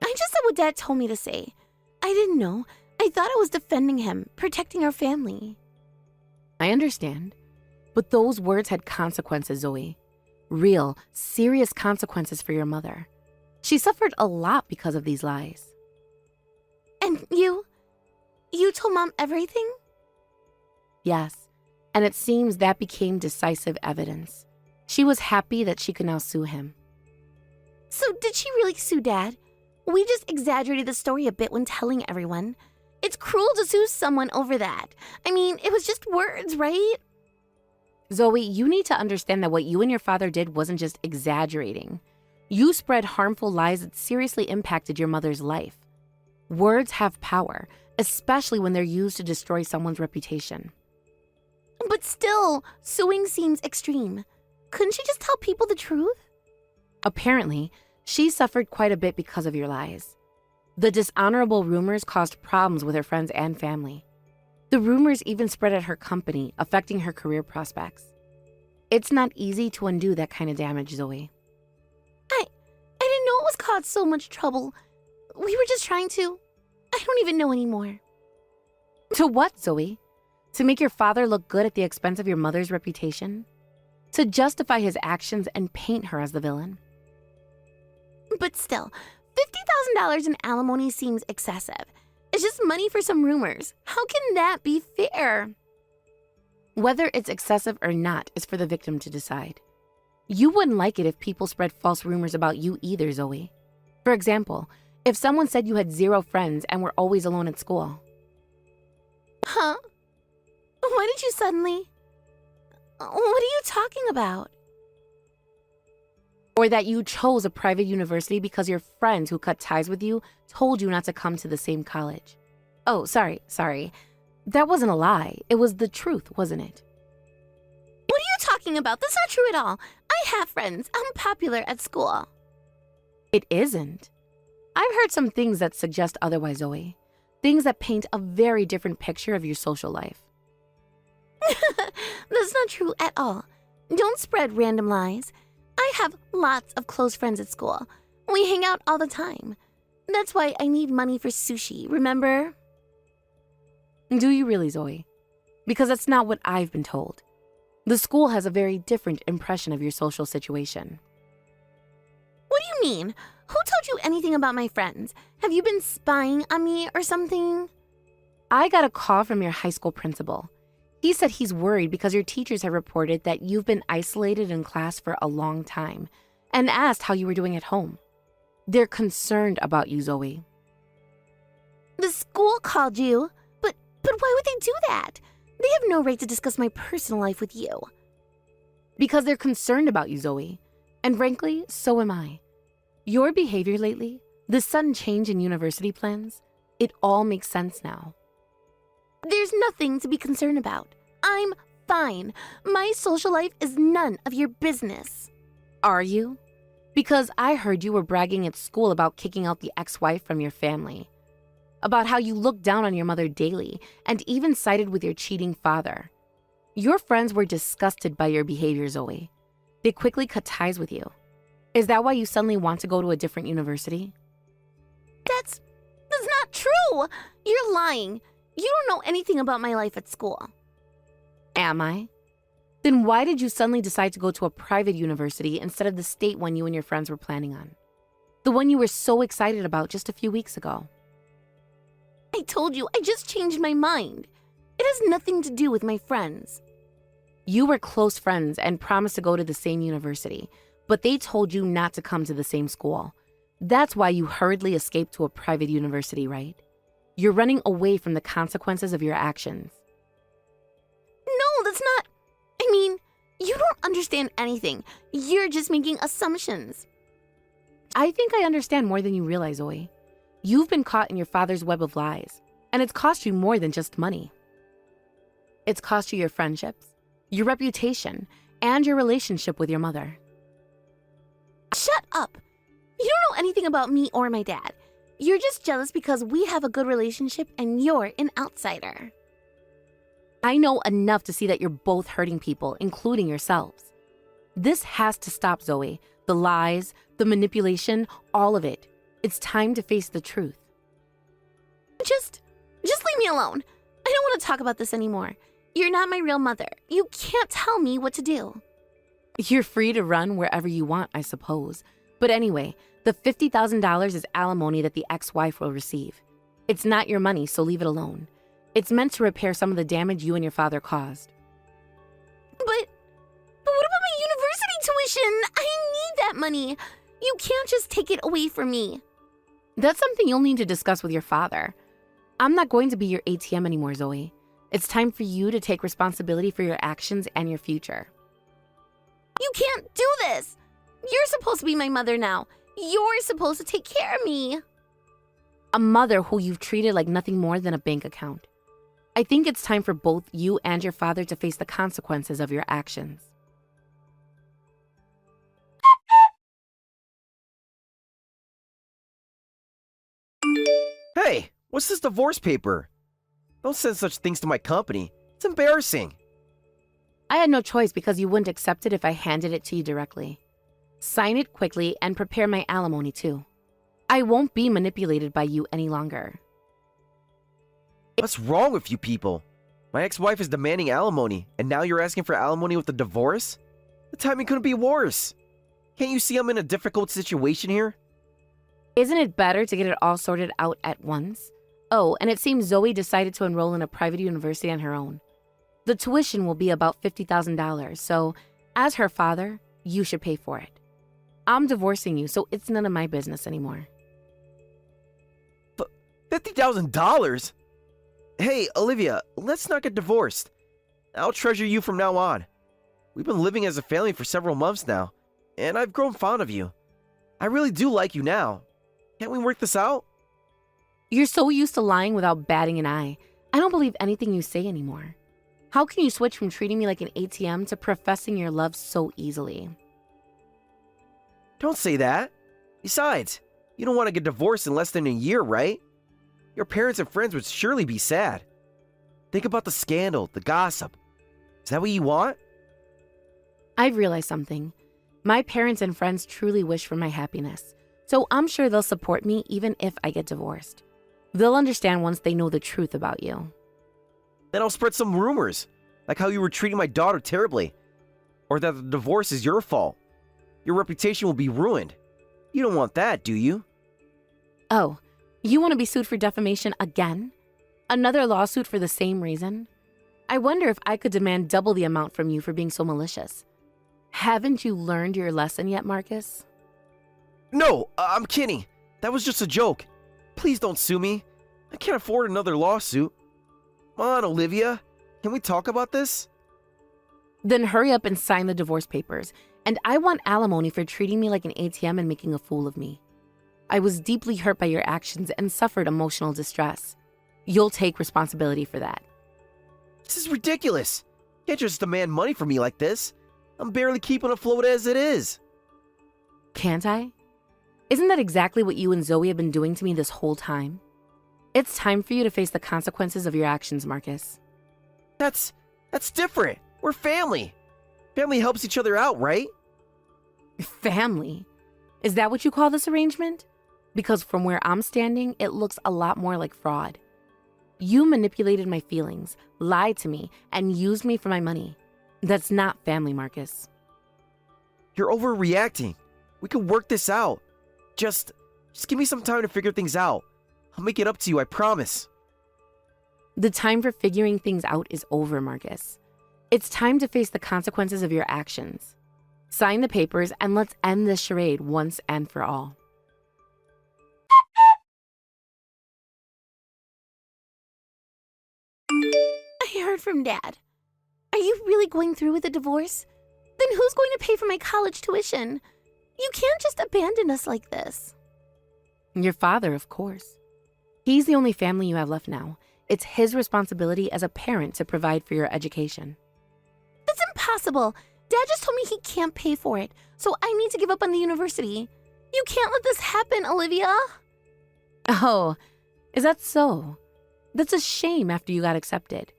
I just said what Dad told me to say. I didn't know. I thought I was defending him, protecting our family. I understand. But those words had consequences, Zoe. Real, serious consequences for your mother. She suffered a lot because of these lies. And you told Mom everything? Yes, and it seems that became decisive evidence. She was happy that she could now sue him. So did she really sue Dad? We just exaggerated the story a bit when telling everyone. It's cruel to sue someone over that. I mean, it was just words, right? Zoe, you need to understand that what you and your father did wasn't just exaggerating. You spread harmful lies that seriously impacted your mother's life. Words have power, especially when they're used to destroy someone's reputation. But still, suing seems extreme. Couldn't she just tell people the truth? Apparently, she suffered quite a bit because of your lies. The dishonorable rumors caused problems with her friends and family. The rumors even spread at her company, affecting her career prospects. It's not easy to undo that kind of damage, Zoe. I didn't know it was caused so much trouble. We were just trying to... I don't even know anymore. To what, Zoe? To make your father look good at the expense of your mother's reputation? To justify his actions and paint her as the villain? But still, $50,000 in alimony seems excessive. It's just money for some rumors. How can that be fair? Whether it's excessive or not is for the victim to decide. You wouldn't like it if people spread false rumors about you either, Zoe. For example, if someone said you had 0 friends and were always alone at school. Huh? Why did you suddenly... What are you talking about? Or that you chose a private university because your friends who cut ties with you told you not to come to the same college. Oh, sorry. That wasn't a lie. It was the truth, wasn't it? What are you talking about? That's not true at all. I have friends. I'm popular at school. It isn't. I've heard some things that suggest otherwise, Zoe. Things that paint a very different picture of your social life. That's not true at all. Don't spread random lies. I have lots of close friends at school. We hang out all the time. That's why I need money for sushi, remember? Do you really, Zoe? Because that's not what I've been told. The school has a very different impression of your social situation. What do you mean? Who told you anything about my friends? Have you been spying on me or something? I got a call from your high school principal. He said he's worried because your teachers have reported that you've been isolated in class for a long time and asked how you were doing at home. They're concerned about you, Zoe. The school called you? But why would they do that? They have no right to discuss my personal life with you. Because they're concerned about you, Zoe. And frankly, so am I. Your behavior lately, the sudden change in university plans, it all makes sense now. There's nothing to be concerned about. I'm fine. My social life is none of your business. Are you? Because I heard you were bragging at school about kicking out the ex-wife from your family. About how you looked down on your mother daily and even sided with your cheating father. Your friends were disgusted by your behavior, Zoe. They quickly cut ties with you. Is that why you suddenly want to go to a different university? That's not true. You're lying. You don't know anything about my life at school. Am I? Then why did you suddenly decide to go to a private university instead of the state one you and your friends were planning on? The one you were so excited about just a few weeks ago. I told you, I just changed my mind. It has nothing to do with my friends. You were close friends and promised to go to the same university, but they told you not to come to the same school. That's why you hurriedly escaped to a private university, right? You're running away from the consequences of your actions. No, that's not... I mean, you don't understand anything. You're just making assumptions. I think I understand more than you realize, Zoe. You've been caught in your father's web of lies, and it's cost you more than just money. It's cost you your friendships, your reputation, and your relationship with your mother. Shut up. You don't know anything about me or my dad. You're just jealous because we have a good relationship and you're an outsider. I know enough to see that you're both hurting people, including yourselves. This has to stop, Zoe. The lies, the manipulation, all of it. It's time to face the truth. Just leave me alone. I don't want to talk about this anymore. You're not my real mother. You can't tell me what to do. You're free to run wherever you want, I suppose. But anyway, the $50,000 is alimony that the ex-wife will receive. It's not your money, so leave it alone. It's meant to repair some of the damage you and your father caused. But what about my university tuition? I need that money. You can't just take it away from me. That's something you'll need to discuss with your father. I'm not going to be your ATM anymore, Zoe. It's time for you to take responsibility for your actions and your future. You can't do this. You're supposed to be my mother now. You're supposed to take care of me. A mother who you've treated like nothing more than a bank account. I think it's time for both you and your father to face the consequences of your actions. Hey, what's this divorce paper? Don't send such things to my company. It's embarrassing. I had no choice because you wouldn't accept it if I handed it to you directly. Sign it quickly and prepare my alimony too. I won't be manipulated by you any longer. What's wrong with you people? My ex-wife is demanding alimony, and now you're asking for alimony with a divorce? The timing couldn't be worse. Can't you see I'm in a difficult situation here? Isn't it better to get it all sorted out at once? Oh, and it seems Zoe decided to enroll in a private university on her own. The tuition will be about $50,000, so as her father, you should pay for it. I'm divorcing you, so it's none of my business anymore. $50,000? Hey, Olivia, let's not get divorced. I'll treasure you from now on. We've been living as a family for several months now, and I've grown fond of you. I really do like you now. Can't we work this out? You're so used to lying without batting an eye. I don't believe anything you say anymore. How can you switch from treating me like an ATM to professing your love so easily? Don't say that. Besides, you don't want to get divorced in less than a year, right? Your parents and friends would surely be sad. Think about the scandal, the gossip. Is that what you want? I've realized something. My parents and friends truly wish for my happiness, so I'm sure they'll support me even if I get divorced. They'll understand once they know the truth about you. Then I'll spread some rumors, like how you were treating my daughter terribly, or that the divorce is your fault. Your reputation will be ruined. You don't want that, do you? Oh, you want to be sued for defamation again? Another lawsuit for the same reason? I wonder if I could demand double the amount from you for being so malicious. Haven't you learned your lesson yet, Marcus? No, I'm kidding. That was just a joke. Please don't sue me. I can't afford another lawsuit. Come on, Olivia. Can we talk about this? Then hurry up and sign the divorce papers. And I want alimony for treating me like an ATM and making a fool of me. I was deeply hurt by your actions and suffered emotional distress. You'll take responsibility for that. This is ridiculous. You can't just demand money from me like this. I'm barely keeping afloat as it is. Can't I? Isn't that exactly what you and Zoe have been doing to me this whole time? It's time for you to face the consequences of your actions, Marcus. That's different. We're family. Family helps each other out, right? Family? Is that what you call this arrangement? Because from where I'm standing, it looks a lot more like fraud. You manipulated my feelings, lied to me, and used me for my money. That's not family, Marcus. You're overreacting. We can work this out. Just give me some time to figure things out. I'll make it up to you, I promise. The time for figuring things out is over, Marcus. It's time to face the consequences of your actions. Sign the papers and let's end this charade once and for all. I heard from Dad. Are you really going through with the divorce? Then who's going to pay for my college tuition? You can't just abandon us like this. Your father, of course. He's the only family you have left now. It's his responsibility as a parent to provide for your education. That's impossible. Dad just told me he can't pay for it, so I need to give up on the university. You can't let this happen, Olivia. Oh, is that so? That's a shame after you got accepted.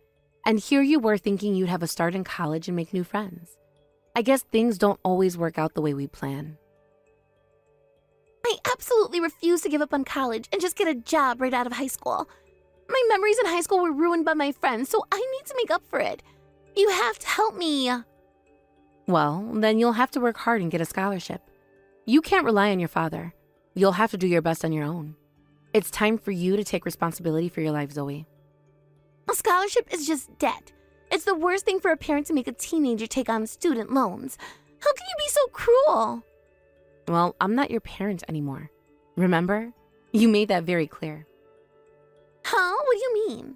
And here you were thinking you'd have a start in college and make new friends. I guess things don't always work out the way we plan. I absolutely refuse to give up on college and just get a job right out of high school. My memories in high school were ruined by my friends, so I need to make up for it. You have to help me. Well, then you'll have to work hard and get a scholarship. You can't rely on your father. You'll have to do your best on your own. It's time for you to take responsibility for your life, Zoe. A scholarship is just debt. It's the worst thing for a parent to make a teenager take on student loans. How can you be so cruel? Well, I'm not your parent anymore. Remember? You made that very clear. Huh? What do you mean?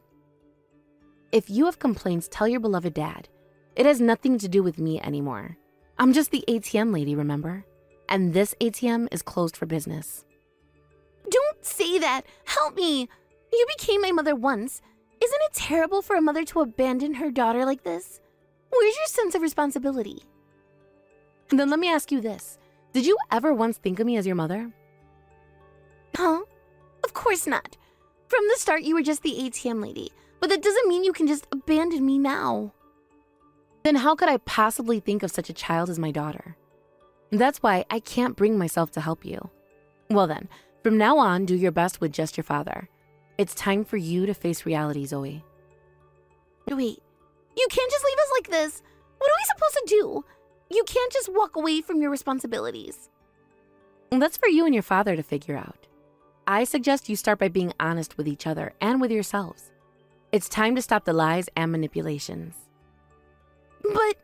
If you have complaints, tell your beloved dad. It has nothing to do with me anymore. I'm just the ATM lady, remember? And this ATM is closed for business. Don't say that. Help me. You became my mother once. Isn't it terrible for a mother to abandon her daughter like this? Where's your sense of responsibility? And then let me ask you this. Did you ever once think of me as your mother? Huh? Of course not. From the start, you were just the ATM lady. But that doesn't mean you can just abandon me now. Then how could I possibly think of such a child as my daughter? That's why I can't bring myself to help you. Well then, from now on, do your best with just your father. It's time for you to face reality, Zoe. Wait, you can't just leave us like this. What are we supposed to do? You can't just walk away from your responsibilities. That's for you and your father to figure out. I suggest you start by being honest with each other and with yourselves. It's time to stop the lies and manipulations. But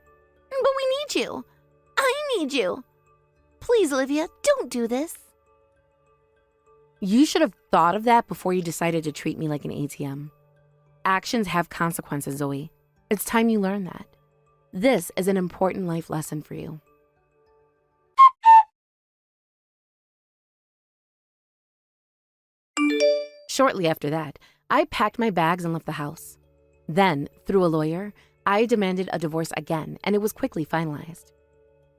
we need you. I need you. Please, Olivia, don't do this. You should have thought of that before you decided to treat me like an ATM. Actions have consequences, Zoe. It's time you learn that. This is an important life lesson for you. Shortly after that, I packed my bags and left the house. Then, through a lawyer, I demanded a divorce again, and it was quickly finalized.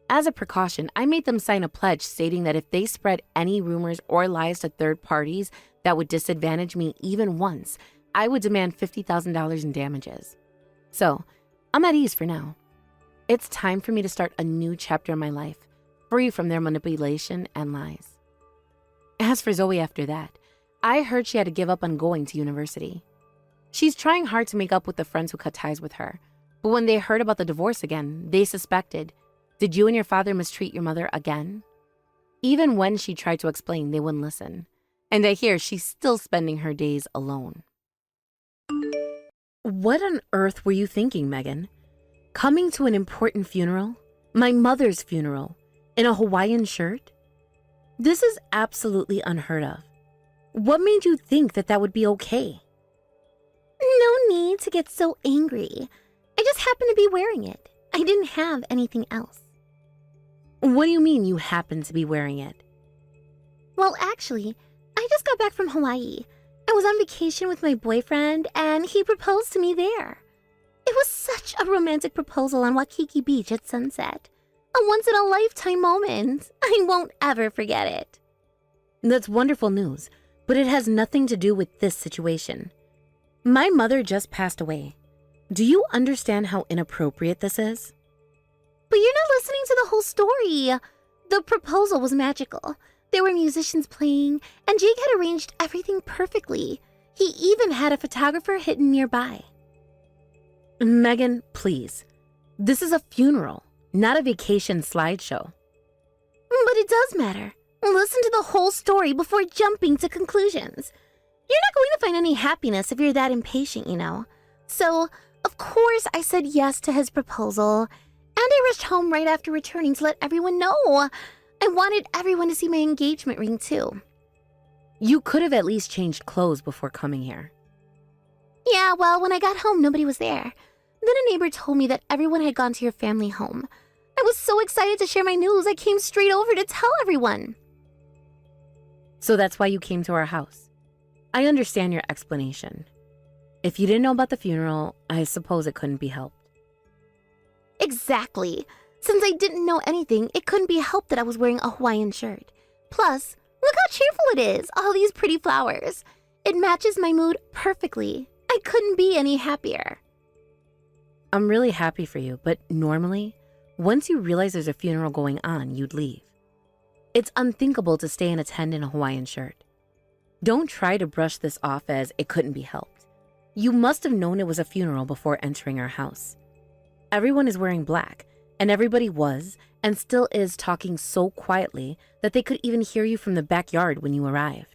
As a precaution, I made them sign a pledge stating that if they spread any rumors or lies to third parties that would disadvantage me even once, I would demand $50,000 in damages. So, I'm at ease for now. It's time for me to start a new chapter in my life, free from their manipulation and lies. As for Zoe after that, I heard she had to give up on going to university. She's trying hard to make up with the friends who cut ties with her, but when they heard about the divorce again, they suspected, did you and your father mistreat your mother again? Even when she tried to explain, they wouldn't listen. And I hear she's still spending her days alone. What on earth were you thinking, Megan? Coming to an important funeral? My mother's funeral? In a Hawaiian shirt? This is absolutely unheard of. What made you think that that would be okay? No need to get so angry. I just happened to be wearing it. I didn't have anything else. What do you mean you happen to be wearing it? Well, actually, I just got back from Hawaii. I was on vacation with my boyfriend, and he proposed to me there. It was such a romantic proposal on Waikiki Beach at sunset. A once-in-a-lifetime moment. I won't ever forget it. That's wonderful news, but it has nothing to do with this situation. My mother just passed away. Do you understand how inappropriate this is? But you're not listening to the whole story. The proposal was magical. There were musicians playing, and Jake had arranged everything perfectly. He even had a photographer hidden nearby. Megan, please. This is a funeral, not a vacation slideshow. But it does matter. Listen to the whole story before jumping to conclusions. You're not going to find any happiness if you're that impatient, you know. So, of course, I said yes to his proposal, and I rushed home right after returning to let everyone know. I wanted everyone to see my engagement ring, too. You could have at least changed clothes before coming here. Yeah, well, when I got home, nobody was there. Then a neighbor told me that everyone had gone to your family home. I was so excited to share my news, I came straight over to tell everyone. So that's why you came to our house. I understand your explanation. If you didn't know about the funeral, I suppose it couldn't be helped. Exactly. Since I didn't know anything, it couldn't be helped that I was wearing a Hawaiian shirt. Plus, look how cheerful it is, all these pretty flowers. It matches my mood perfectly. I couldn't be any happier. I'm really happy for you, but normally, once you realize there's a funeral going on, you'd leave. It's unthinkable to stay and attend in a Hawaiian shirt. Don't try to brush this off as it couldn't be helped. You must have known it was a funeral before entering our house. Everyone is wearing black, and everybody was and still is talking so quietly that they could even hear you from the backyard when you arrived.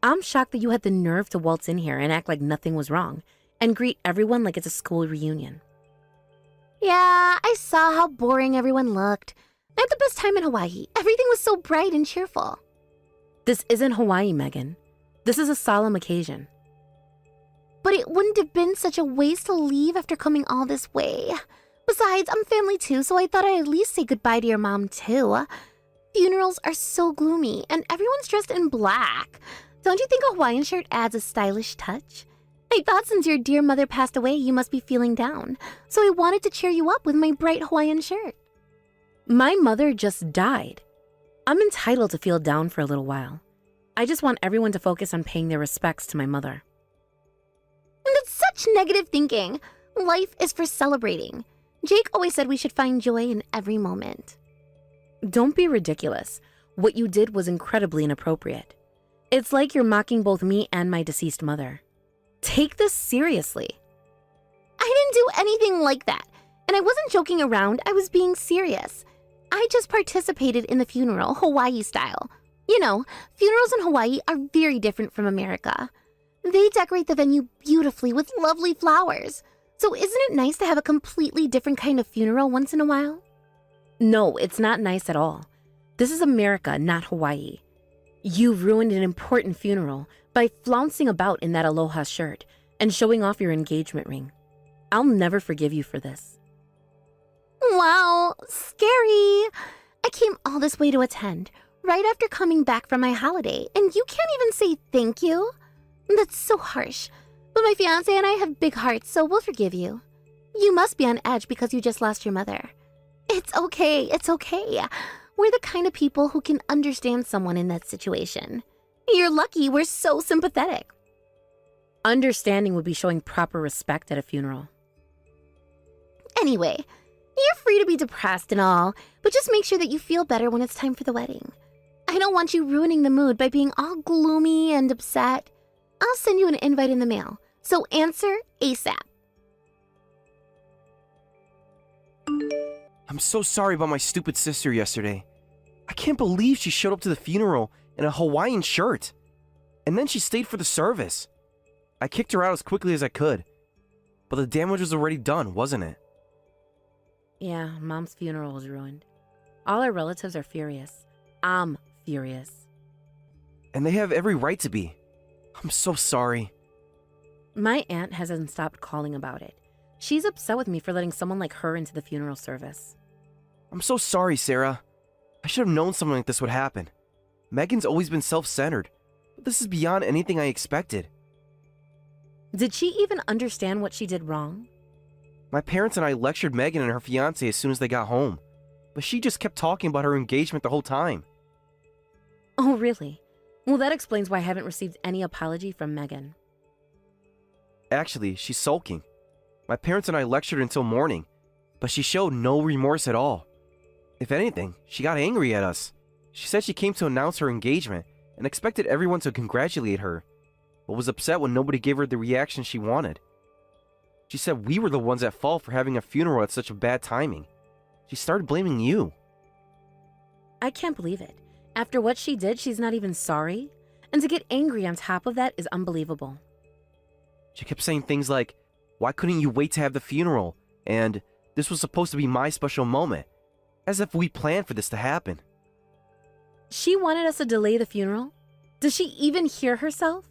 I'm shocked that you had the nerve to waltz in here and act like nothing was wrong and greet everyone like it's a school reunion. Yeah, I saw how boring everyone looked. I had the best time in Hawaii. Everything was so bright and cheerful. This isn't Hawaii, Megan. This is a solemn occasion. But it wouldn't have been such a waste to leave after coming all this way. Besides, I'm family too, so I thought I'd at least say goodbye to your mom too. Funerals are so gloomy, and everyone's dressed in black. Don't you think a Hawaiian shirt adds a stylish touch? I thought since your dear mother passed away, you must be feeling down, so I wanted to cheer you up with my bright Hawaiian shirt. My mother just died. I'm entitled to feel down for a little while. I just want everyone to focus on paying their respects to my mother. And that's such negative thinking. Life is for celebrating. Jake always said we should find joy in every moment. Don't be ridiculous. What you did was incredibly inappropriate. It's like you're mocking both me and my deceased mother. Take this seriously. I didn't do anything like that, and I wasn't joking around, I was being serious. I just participated in the funeral, Hawaii style. You know, funerals in Hawaii are very different from America. They decorate the venue beautifully with lovely flowers. So isn't it nice to have a completely different kind of funeral once in a while? No, it's not nice at all. This is America, not Hawaii. You ruined an important funeral by flouncing about in that aloha shirt and showing off your engagement ring. I'll never forgive you for this. Wow, scary. I came all this way to attend, right after coming back from my holiday, and you can't even say thank you? That's so harsh. But my fiancé and I have big hearts, so we'll forgive you. You must be on edge because you just lost your mother. It's okay, it's okay. We're the kind of people who can understand someone in that situation. You're lucky we're so sympathetic. Understanding would be showing proper respect at a funeral. Anyway, you're free to be depressed and all, but just make sure that you feel better when it's time for the wedding. I don't want you ruining the mood by being all gloomy and upset. I'll send you an invite in the mail, so answer ASAP. I'm so sorry about my stupid sister yesterday. I can't believe she showed up to the funeral in a Hawaiian shirt. And then she stayed for the service. I kicked her out as quickly as I could. But the damage was already done, wasn't it? Yeah, Mom's funeral was ruined. All our relatives are furious. I'm furious. And they have every right to be. I'm so sorry. My aunt hasn't stopped calling about it. She's upset with me for letting someone like her into the funeral service. I'm so sorry, Sarah. I should have known something like this would happen. Megan's always been self-centered, but this is beyond anything I expected. Did she even understand what she did wrong? My parents and I lectured Megan and her fiancé as soon as they got home, but she just kept talking about her engagement the whole time. Oh, really? Well, that explains why I haven't received any apology from Megan. Actually, she's sulking. My parents and I lectured until morning, but she showed no remorse at all. If anything, she got angry at us. She said she came to announce her engagement and expected everyone to congratulate her, but was upset when nobody gave her the reaction she wanted. She said we were the ones at fault for having a funeral at such a bad timing. She started blaming you. I can't believe it. After what she did, she's not even sorry? And to get angry on top of that is unbelievable. She kept saying things like, "Why couldn't you wait to have the funeral?" And "This was supposed to be my special moment," as if we planned for this to happen. She wanted us to delay the funeral? Does she even hear herself?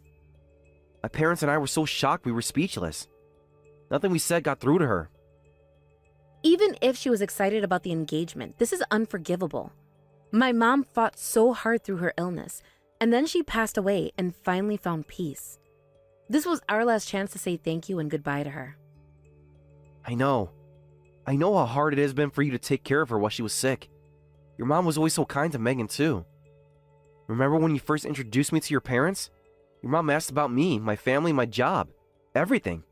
My parents and I were so shocked we were speechless. Nothing we said got through to her. Even if she was excited about the engagement, this is unforgivable. My mom fought so hard through her illness, and then she passed away and finally found peace. This was our last chance to say thank you and goodbye to her. I know. I know how hard it has been for you to take care of her while she was sick. Your mom was always so kind to Megan, too. Remember when you first introduced me to your parents? Your mom asked about me, my family, my job, everything.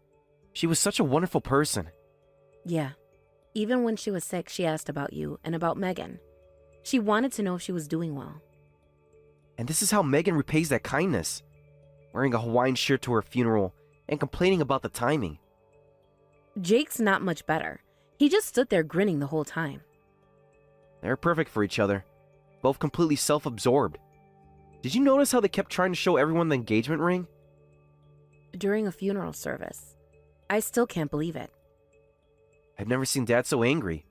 She was such a wonderful person. Yeah. Even when she was sick, she asked about you and about Megan. She wanted to know if she was doing well. And this is how Megan repays that kindness. Wearing a Hawaiian shirt to her funeral and complaining about the timing. Jake's not much better. He just stood there grinning the whole time. They're perfect for each other. Both completely self-absorbed. Did you notice how they kept trying to show everyone the engagement ring? During a funeral service. I still can't believe it. I've never seen Dad so angry.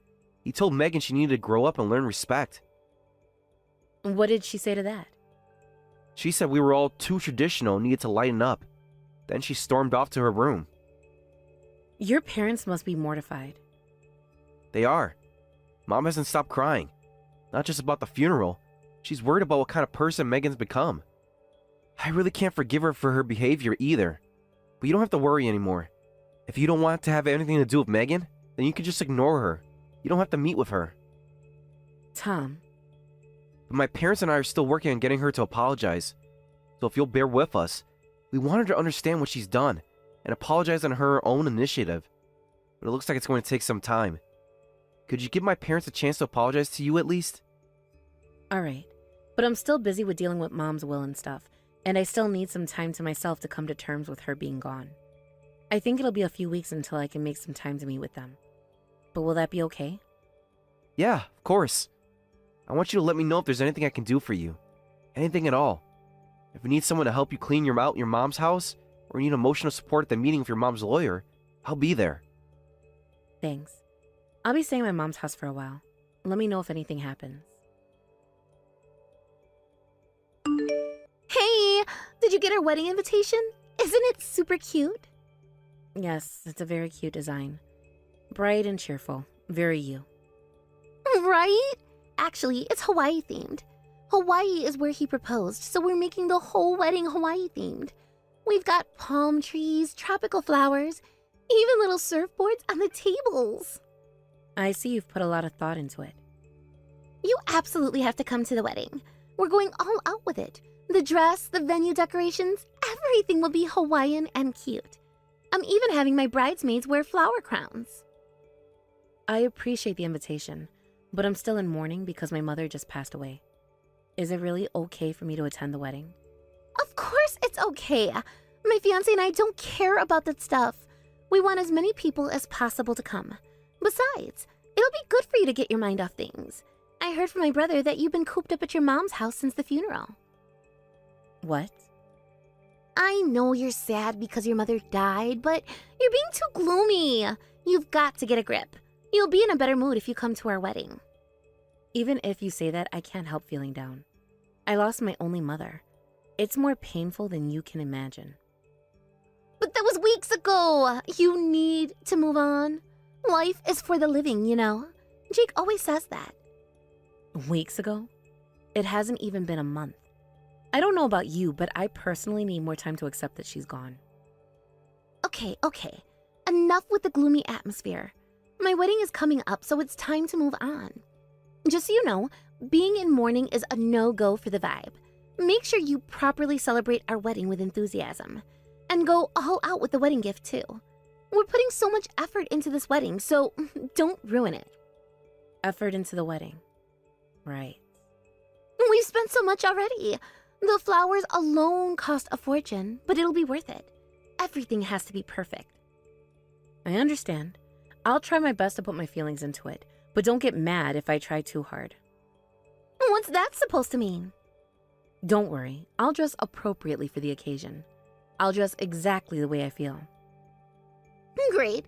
He told Megan she needed to grow up and learn respect. What did she say to that? She said we were all too traditional and needed to lighten up. Then she stormed off to her room. Your parents must be mortified. They are. Mom hasn't stopped crying. Not just about the funeral. She's worried about what kind of person Megan's become. I really can't forgive her for her behavior either. But you don't have to worry anymore. If you don't want to have anything to do with Megan, then you can just ignore her. You don't have to meet with her. Tom. But my parents and I are still working on getting her to apologize. So if you'll bear with us, we want her to understand what she's done and apologize on her own initiative. But it looks like it's going to take some time. Could you give my parents a chance to apologize to you at least? All right. But I'm still busy with dealing with Mom's will and stuff, and I still need some time to myself to come to terms with her being gone. I think it'll be a few weeks until I can make some time to meet with them. But will that be okay? Yeah, of course. I want you to let me know if there's anything I can do for you. Anything at all. If you need someone to help you clean out your mom's house, or you need emotional support at the meeting with your mom's lawyer, I'll be there. Thanks. I'll be staying at my mom's house for a while. Let me know if anything happens. Hey, did you get our wedding invitation? Isn't it super cute? Yes, it's a very cute design. Bright and cheerful. Very you. Right? Actually, it's Hawaii themed. Hawaii is where he proposed, so we're making the whole wedding Hawaii themed. We've got palm trees, tropical flowers, even little surfboards on the tables. I see you've put a lot of thought into it. You absolutely have to come to the wedding. We're going all out with it. The dress, the venue decorations, everything will be Hawaiian and cute. I'm even having my bridesmaids wear flower crowns. I appreciate the invitation, but I'm still in mourning because my mother just passed away. Is it really okay for me to attend the wedding? Of course it's okay. My fiancé and I don't care about that stuff. We want as many people as possible to come. Besides, it'll be good for you to get your mind off things. I heard from my brother that you've been cooped up at your mom's house since the funeral. What? I know you're sad because your mother died, but you're being too gloomy. You've got to get a grip. You'll be in a better mood if you come to our wedding. Even if you say that, I can't help feeling down. I lost my only mother. It's more painful than you can imagine. But that was weeks ago. You need to move on. Life is for the living, you know. Jake always says that. Weeks ago? It hasn't even been a month. I don't know about you, but I personally need more time to accept that she's gone. Okay. Enough with the gloomy atmosphere. My wedding is coming up, so it's time to move on. Just so you know, being in mourning is a no-go for the vibe. Make sure you properly celebrate our wedding with enthusiasm. And go all out with the wedding gift, too. We're putting so much effort into this wedding, so don't ruin it. Effort into the wedding. Right. We've spent so much already. The flowers alone cost a fortune, but it'll be worth it. Everything has to be perfect. I understand. I'll try my best to put my feelings into it, but don't get mad if I try too hard. What's that supposed to mean? Don't worry, I'll dress appropriately for the occasion. I'll dress exactly the way I feel. Great.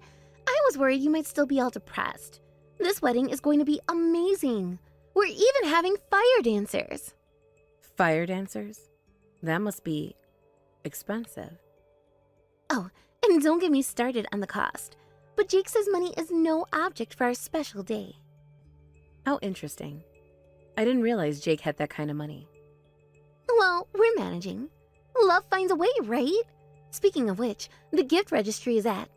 I was worried you might still be all depressed. This wedding is going to be amazing. We're even having fire dancers. Fire dancers? That must be expensive. Oh, and don't get me started on the cost. But Jake says money is no object for our special day. How interesting. I didn't realize Jake had that kind of money. Well, we're managing. Love finds a way, right? Speaking of which, the gift registry is at...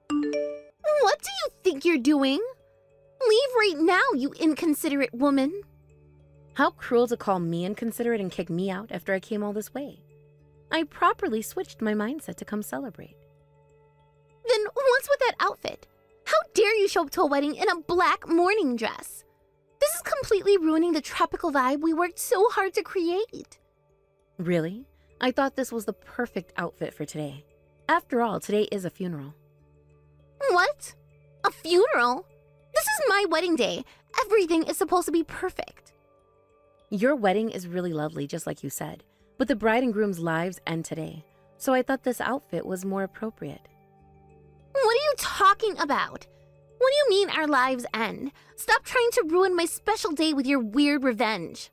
What do you think you're doing? Leave right now, you inconsiderate woman. How cruel to call me inconsiderate and kick me out after I came all this way. I properly switched my mindset to come celebrate. Then what's with that outfit? How dare you show up to a wedding in a black morning dress? This is completely ruining the tropical vibe we worked so hard to create. Really? I thought this was the perfect outfit for today. After all, today is a funeral. What? A funeral? This is my wedding day. Everything is supposed to be perfect. Your wedding is really lovely, just like you said, but the bride and groom's lives end today, so I thought this outfit was more appropriate. What are you talking about? What do you mean our lives end? Stop trying to ruin my special day with your weird revenge.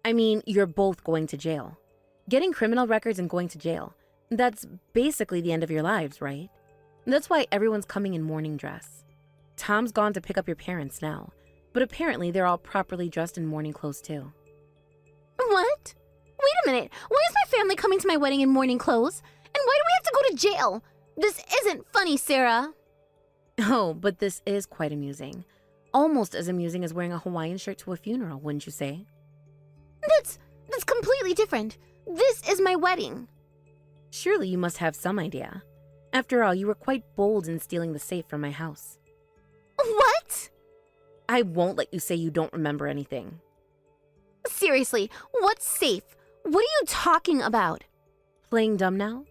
I mean, you're both going to jail. Getting criminal records and going to jail. That's basically the end of your lives, right? That's why everyone's coming in mourning dress. Tom's gone to pick up your parents now, but apparently they're all properly dressed in mourning clothes too. What? Wait a minute. Why is my family coming to my wedding in mourning clothes? And why do we have to go to jail? This isn't funny, Sarah. Oh, but this is quite amusing. Almost as amusing as wearing a Hawaiian shirt to a funeral, wouldn't you say? That's completely different. This is my wedding. Surely you must have some idea. After all, you were quite bold in stealing the safe from my house. What? I won't let you say you don't remember anything. Seriously, what's safe? What are you talking about? Playing dumb now?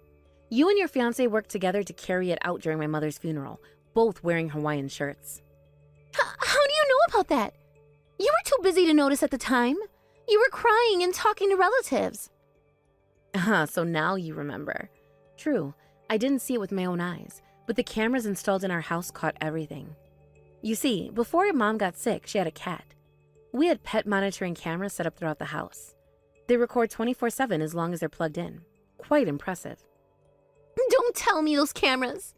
You and your fiancé worked together to carry it out during my mother's funeral, both wearing Hawaiian shirts. How do you know about that? You were too busy to notice at the time. You were crying and talking to relatives. So now you remember. True, I didn't see it with my own eyes, but the cameras installed in our house caught everything. You see, before Mom got sick, she had a cat. We had pet monitoring cameras set up throughout the house. They record 24/7 as long as they're plugged in. Quite impressive. Don't tell me those cameras.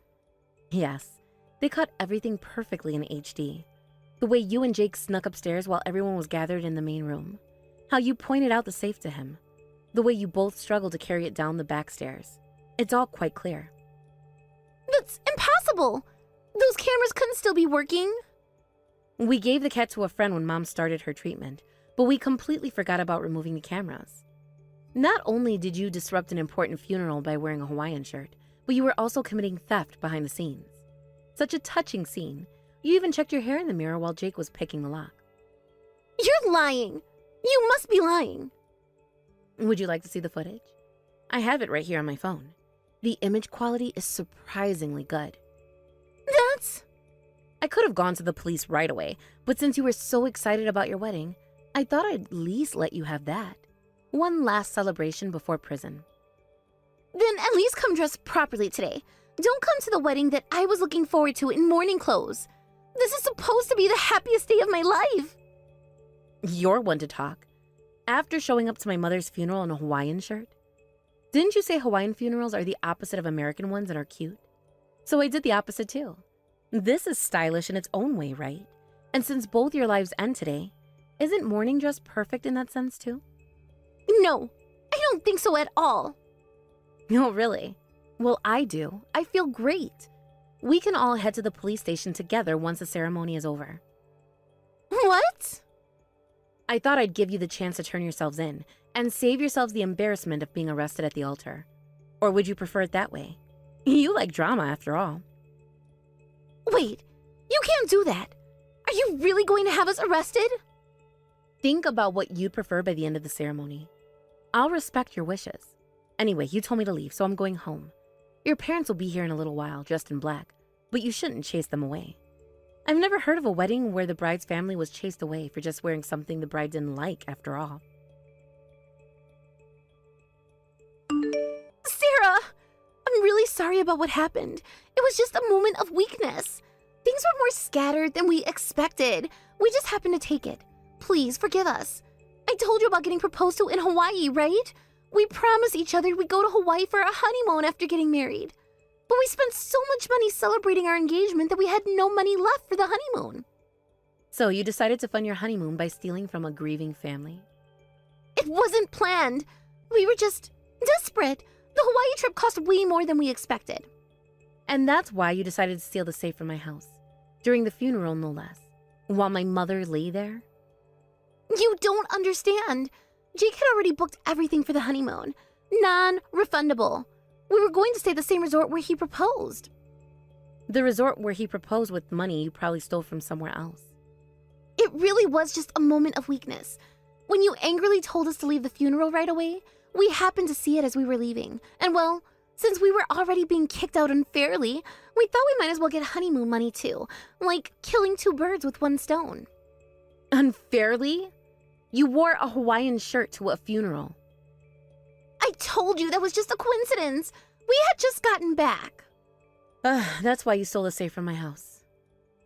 Yes, They caught everything perfectly in HD. The way you and Jake snuck upstairs while everyone was gathered in the main room. How you pointed out the safe to him. The way you both struggled to carry it down the back stairs. It's all quite clear. That's impossible! Those cameras couldn't still be working. We gave the cat to a friend when Mom started her treatment, but we completely forgot about removing the cameras. Not only did you disrupt an important funeral by wearing a Hawaiian shirt, but you were also committing theft behind the scenes. Such a touching scene. You even checked your hair in the mirror while Jake was picking the lock. You're lying! You must be lying! Would you like to see the footage? I have it right here on my phone. The image quality is surprisingly good. That's... I could have gone to the police right away, but since you were so excited about your wedding, I thought I'd at least let you have that. One last celebration before prison. Then at least come dressed properly today. Don't come to the wedding that I was looking forward to in morning clothes. This is supposed to be the happiest day of my life. You're one to talk. After showing up to my mother's funeral in a Hawaiian shirt? Didn't you say Hawaiian funerals are the opposite of American ones and are cute? So I did the opposite too. This is stylish in its own way, right? And since both your lives end today, isn't morning dress perfect in that sense too? No, I don't think so at all. No, really? Well, I do. I feel great. We can all head to the police station together once the ceremony is over. What? I thought I'd give you the chance to turn yourselves in and save yourselves the embarrassment of being arrested at the altar. Or would you prefer it that way? You like drama, after all. Wait, you can't do that. Are you really going to have us arrested? Think about what you'd prefer by the end of the ceremony. I'll respect your wishes. Anyway, you told me to leave, so I'm going home. Your parents will be here in a little while, dressed in black, but you shouldn't chase them away. I've never heard of a wedding where the bride's family was chased away for just wearing something the bride didn't like, after all. Sarah! I'm really sorry about what happened. It was just a moment of weakness. Things were more scattered than we expected. We just happened to take it. Please forgive us. I told you about getting proposed to in Hawaii, right? We promised each other we'd go to Hawaii for a honeymoon after getting married. But we spent so much money celebrating our engagement that we had no money left for the honeymoon. So you decided to fund your honeymoon by stealing from a grieving family? It wasn't planned. We were just desperate. The Hawaii trip cost way more than we expected. And that's why you decided to steal the safe from my house. During the funeral, no less. While my mother lay there? You don't understand. Jake had already booked everything for the honeymoon. Non-refundable. We were going to stay at the same resort where he proposed. The resort where he proposed with money you probably stole from somewhere else. It really was just a moment of weakness. When you angrily told us to leave the funeral right away, we happened to see it as we were leaving. And well, since we were already being kicked out unfairly, we thought we might as well get honeymoon money too. Like killing two birds with one stone. Unfairly? You wore a Hawaiian shirt to a funeral. I told you that was just a coincidence. We had just gotten back. That's why you stole the safe from my house.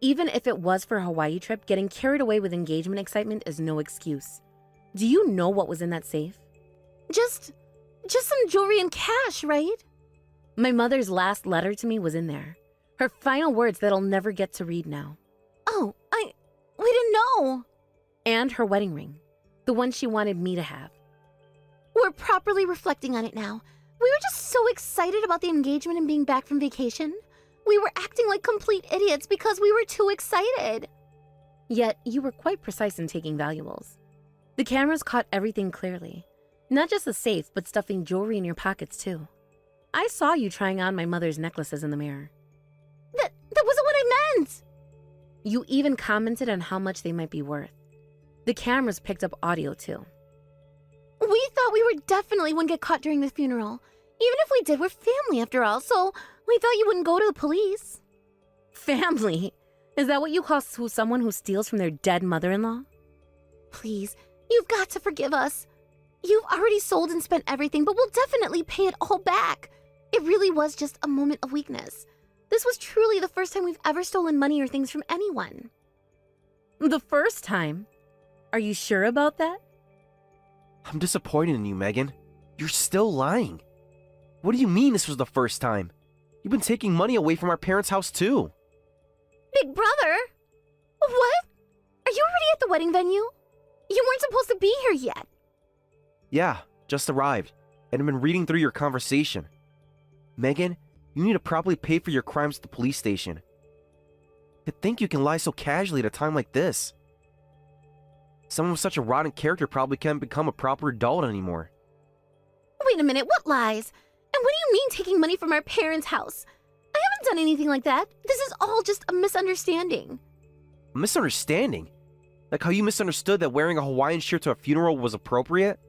Even if it was for a Hawaii trip, getting carried away with engagement excitement is no excuse. Do you know what was in that safe? Just some jewelry and cash, right? My mother's last letter to me was in there. Her final words that I'll never get to read now. Oh, we didn't know. And her wedding ring. The one she wanted me to have. We're properly reflecting on it now. We were just so excited about the engagement and being back from vacation. We were acting like complete idiots because we were too excited. Yet, you were quite precise in taking valuables. The cameras caught everything clearly. Not just the safe, but stuffing jewelry in your pockets too. I saw you trying on my mother's necklaces in the mirror. That wasn't what I meant! You even commented on how much they might be worth. The cameras picked up audio too. We thought we were definitely wouldn't get caught during the funeral. Even if we did, we're family after all, so we thought you wouldn't go to the police. Family? Is that what you call someone who steals from their dead mother-in-law? Please, you've got to forgive us. You've already sold and spent everything, but we'll definitely pay it all back. It really was just a moment of weakness. This was truly the first time we've ever stolen money or things from anyone. The first time? Are you sure about that? I'm disappointed in you, Megan. You're still lying. What do you mean this was the first time? You've been taking money away from our parents' house too. Big brother? What? Are you already at the wedding venue? You weren't supposed to be here yet. Yeah, just arrived, and I've been reading through your conversation. Megan, you need to properly pay for your crimes at the police station. To think you can lie so casually at a time like this. Someone with such a rotten character probably can't become a proper adult anymore. Wait a minute, what lies? And what do you mean taking money from our parents' house? I haven't done anything like that. This is all just a misunderstanding. A misunderstanding? Like how you misunderstood that wearing a Hawaiian shirt to a funeral was appropriate?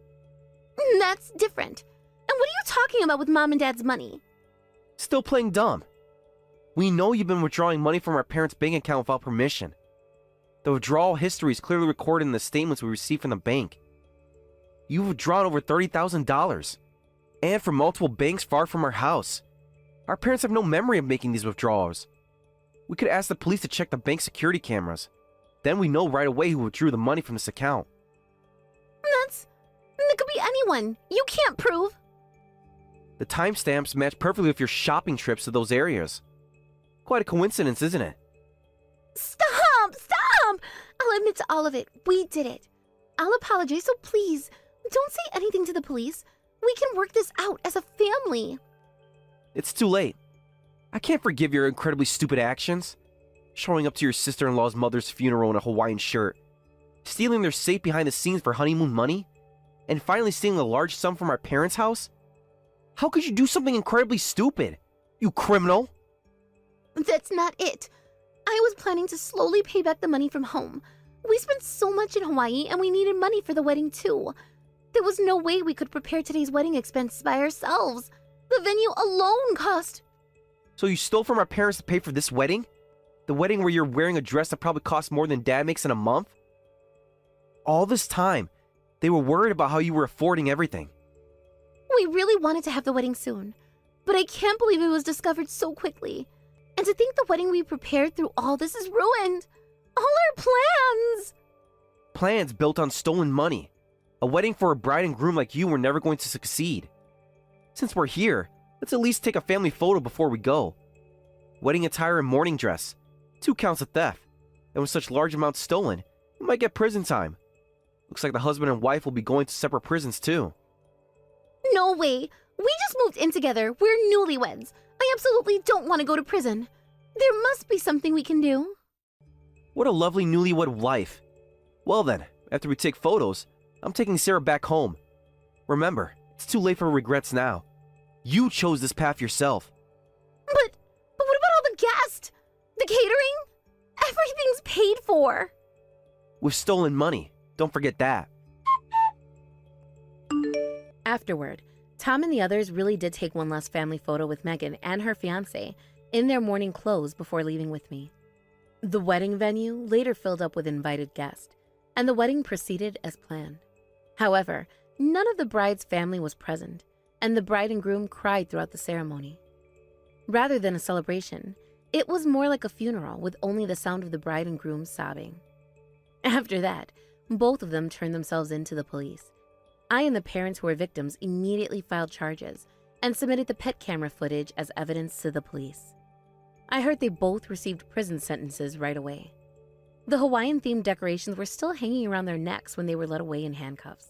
That's different. And what are you talking about with Mom and Dad's money? Still playing dumb. We know you've been withdrawing money from our parents' bank account without permission. The withdrawal history is clearly recorded in the statements we received from the bank. You've withdrawn over $30,000, and from multiple banks far from our house. Our parents have no memory of making these withdrawals. We could ask the police to check the bank security cameras. Then we know right away who withdrew the money from this account. That could be anyone. You can't prove. The timestamps match perfectly with your shopping trips to those areas. Quite a coincidence, isn't it? Stop! Stop! I'll admit to all of it. We did it. I'll apologize, so please, don't say anything to the police. We can work this out as a family. It's too late. I can't forgive your incredibly stupid actions. Showing up to your sister-in-law's mother's funeral in a Hawaiian shirt. Stealing their safe behind the scenes for honeymoon money. And finally stealing a large sum from our parents' house? How could you do something incredibly stupid? You criminal! That's not it. I was planning to slowly pay back the money from home. We spent so much in Hawaii and we needed money for the wedding too. There was no way we could prepare today's wedding expenses by ourselves. The venue alone cost... So you stole from our parents to pay for this wedding? The wedding where you're wearing a dress that probably costs more than Dad makes in a month? All this time, they were worried about how you were affording everything. We really wanted to have the wedding soon, but I can't believe it was discovered so quickly. And to think the wedding we prepared through all this is ruined. All our plans! Plans built on stolen money. A wedding for a bride and groom like you were never going to succeed. Since we're here, let's at least take a family photo before we go. Wedding attire and mourning dress. 2 counts of theft. And with such large amounts stolen, we might get prison time. Looks like the husband and wife will be going to separate prisons too. No way. We just moved in together. We're newlyweds. I absolutely don't want to go to prison. There must be something we can do. What a lovely newlywed life. Well then, after we take photos, I'm taking Sarah back home. Remember, it's too late for regrets now. You chose this path yourself. But what about all the guests? The catering? Everything's paid for. With stolen money. Don't forget that. Afterward, Tom and the others really did take one last family photo with Megan and her fiancé in their morning clothes before leaving with me. The wedding venue later filled up with invited guests, and the wedding proceeded as planned. However, none of the bride's family was present, and the bride and groom cried throughout the ceremony. Rather than a celebration, it was more like a funeral with only the sound of the bride and groom sobbing. After that, both of them turned themselves in to the police. I and the parents who were victims immediately filed charges and submitted the pet camera footage as evidence to the police. I heard they both received prison sentences right away. The Hawaiian-themed decorations were still hanging around their necks when they were led away in handcuffs.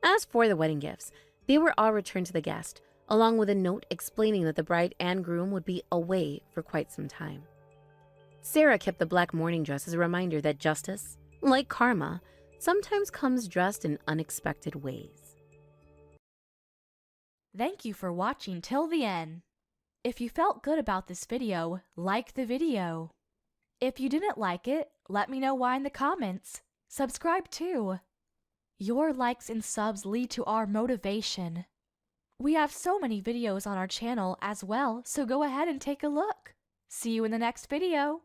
As for the wedding gifts, they were all returned to the guest, along with a note explaining that the bride and groom would be away for quite some time. Sarah kept the black mourning dress as a reminder that justice, like karma, sometimes comes dressed in unexpected ways. Thank you for watching till the end. If you felt good about this video, like the video. If you didn't like it, let me know why in the comments. Subscribe too. Your likes and subs lead to our motivation. We have so many videos on our channel as well, so go ahead and take a look. See you in the next video.